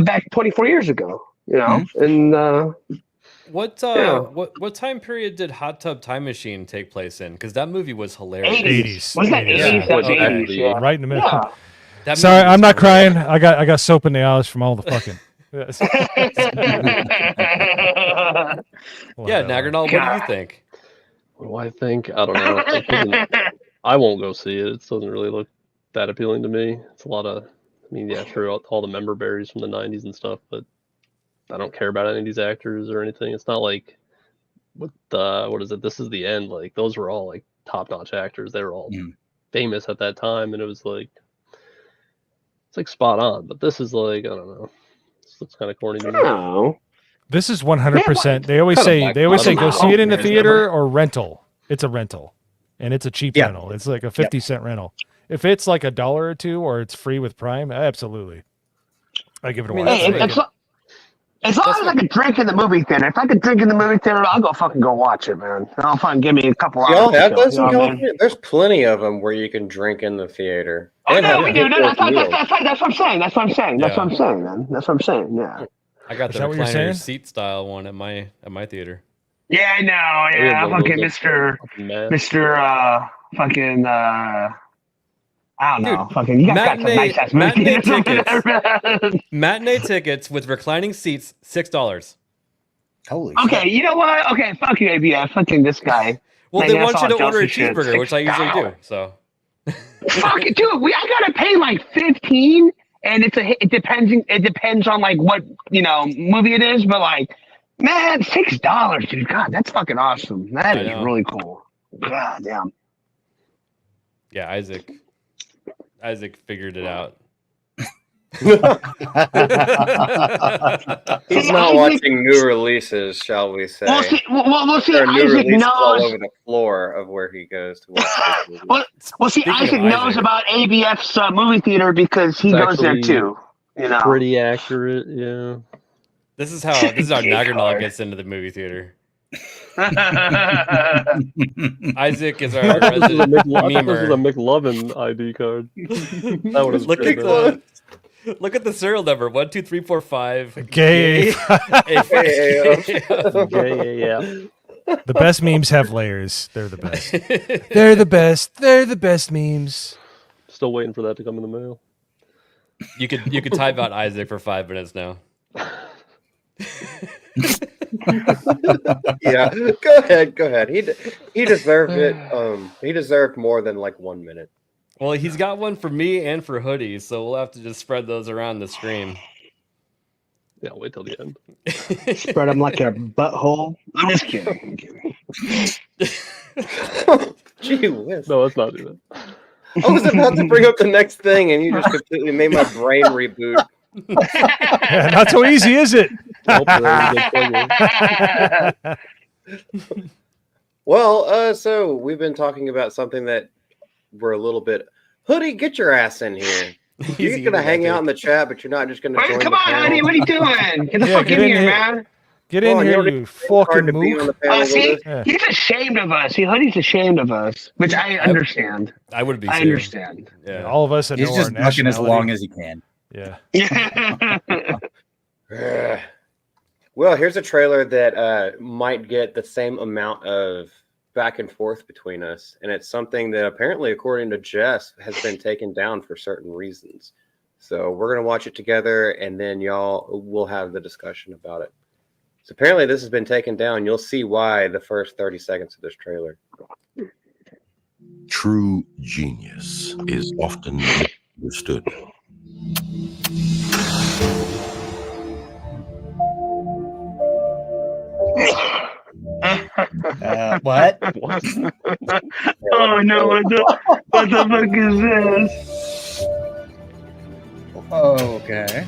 back 24 years ago, you know, and what time period did Hot Tub Time Machine take place in? Because that movie was hilarious. 80s. Wasn't that 80s? That was 80s, yeah. Right in the middle. Yeah. That Sorry, movie was I'm not hilarious. crying. I got soap in the eyes from all the fucking. Yes. Yeah, Nagernal, what do you think? What do I think? I don't know. I won't go see it. It doesn't really look that appealing to me. It's a lot of, I mean, yeah, sure, all the member berries from the 90s and stuff, but I don't care about any of these actors or anything. It's not like, what is it? This Is the End. Like, those were all, like, top-notch actors. They were all famous at that time, and it was, like, it's, like, spot on. But this is, like, I don't know. This looks kind of corny to me. No. This is 100%. They always say go see it in the theater or rental. It's a rental, and it's a cheap rental. It's like a 50-cent rental. If it's like $1 or $2 or it's free with Prime, absolutely, I give it a watch. As long as I can drink in the movie theater. If I could drink in the movie theater, I'll go watch it, man. I'll fucking give me a couple hours. Y'all have those in California? There's plenty of them where you can drink in the theater. Oh, no, we do. That's what I'm saying. That's what I'm saying, man. That's what I'm saying, yeah. I got the that what you're saying? recliner seat style one at my theater. Yeah, I know. Yeah, fucking Mr. Fucking I don't know. Fucking, you guys got some nice ass matinee movie tickets. Matinee tickets with reclining seats, $6. Holy okay, you know what? Okay, fuck you, ABF. Fucking this guy. Well, Maybe they want that's you all to order a Chelsea shit. cheeseburger, which I usually do. So, fuck it, dude. I gotta pay like 15, and it depends on like what movie it is, but like, man, $6, dude. God, that's fucking awesome. That is really cool. God damn. Yeah, Isaac figured it out. He's not watching new releases, shall we say? We'll see. There are new Isaac releases all knows. over the floor of where he goes to watch. Well, see, Isaac knows about ABF's movie theater because he goes there too. You know, pretty accurate. Yeah. This is how Nagernal gets into the movie theater. Isaac is our resident memer. This is a McLovin ID card. That would have Look at the serial number: 1, 2, 3, 4, 5. Gay. Gay. The best memes have layers. They're the best. They're the best. They're the best memes. Still waiting for that to come in the mail. You could type out Isaac for 5 minutes now. Yeah, go ahead. He deserved it. He deserved more than like 1 minute. Well, he's got one for me and for Hoodie, so we'll have to just spread those around the stream. Yeah, wait till the end. Spread them like a butthole. I'm just kidding. Gee whiz. No, let's not do that. I was about to bring up the next thing, and you just completely made my brain reboot. Yeah, not so easy, is it? Well, so we've been talking about something that we're a little bit. Hoodie, get your ass in here. You're gonna hang out in the chat, but you're not just gonna join. Come on, Hoodie, what are you doing? Get the fuck in here, man. Get in here, you fucking moof. Oh, see, he's ashamed of us. Hoodie's ashamed of us, which I understand. I would be. I understand. Yeah, all of us. He's just mucking as long as he can. Yeah. Well, here's a trailer that might get the same amount of back and forth between us, and it's something that apparently, according to Jess, has been taken down for certain reasons. So we're gonna watch it together, and then y'all will have the discussion about it. So apparently, this has been taken down. You'll see why the first 30 seconds of this trailer. True genius is often misunderstood. What? Oh no! What the fuck is this? Okay.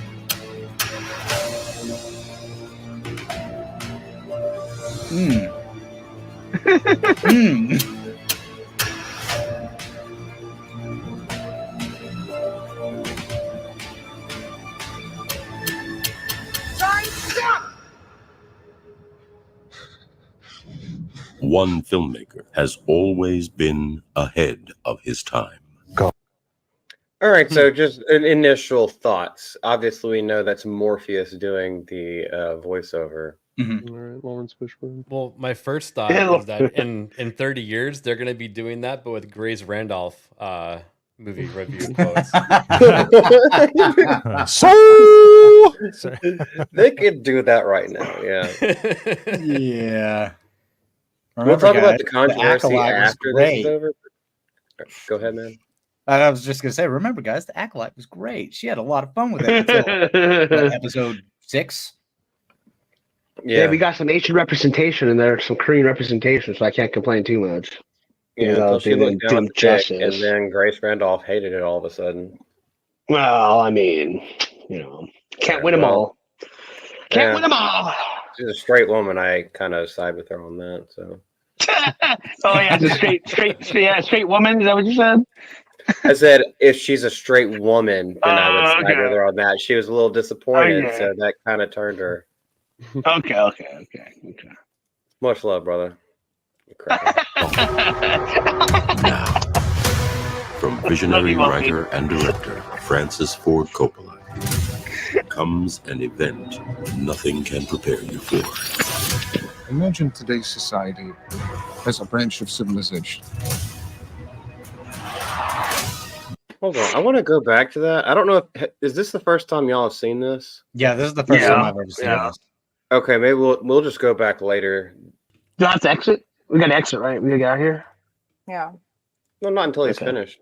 One filmmaker has always been ahead of his time. All right, so just initial thoughts. Obviously, we know that's Morpheus doing the voiceover. All right, Lawrence Fishburne. Well, my first thought is that in 30 years they're going to be doing that, but with Grace Randolph movie review quotes. They could do that right now. Yeah. Yeah. We'll talk about the guys, controversy Acolyte was after this is great. over. Go ahead, man. I was just gonna say, remember, guys, the Acolyte was great. She had a lot of fun with it until episode 6. Yeah, we got some Asian representation in there, some Korean representation, so I can't complain too much. Yeah, until she looked down at the dick, and then Grace Randolph hated it all of a sudden. Well, I mean, can't win them all. Can't win them all. She's a straight woman. I kind of side with her on that. So. Oh yeah, it's a straight woman. Is that what you said? I said if she's a straight woman, then I would side with her on that. She was a little disappointed, so that kind of turned her. Okay. Much love, brother. Now, from visionary writer and director Francis Ford Coppola comes an event nothing can prepare you for. Imagine today's society as a branch of civilization. Hold on, I want to go back to that. I don't know if is this the first time y'all have seen this? Yeah, this is the first time I've ever seen this. Okay, maybe we'll just go back later. Do I have to exit? We got to exit, right? We got to get out of here. Yeah. No, not until he's finished.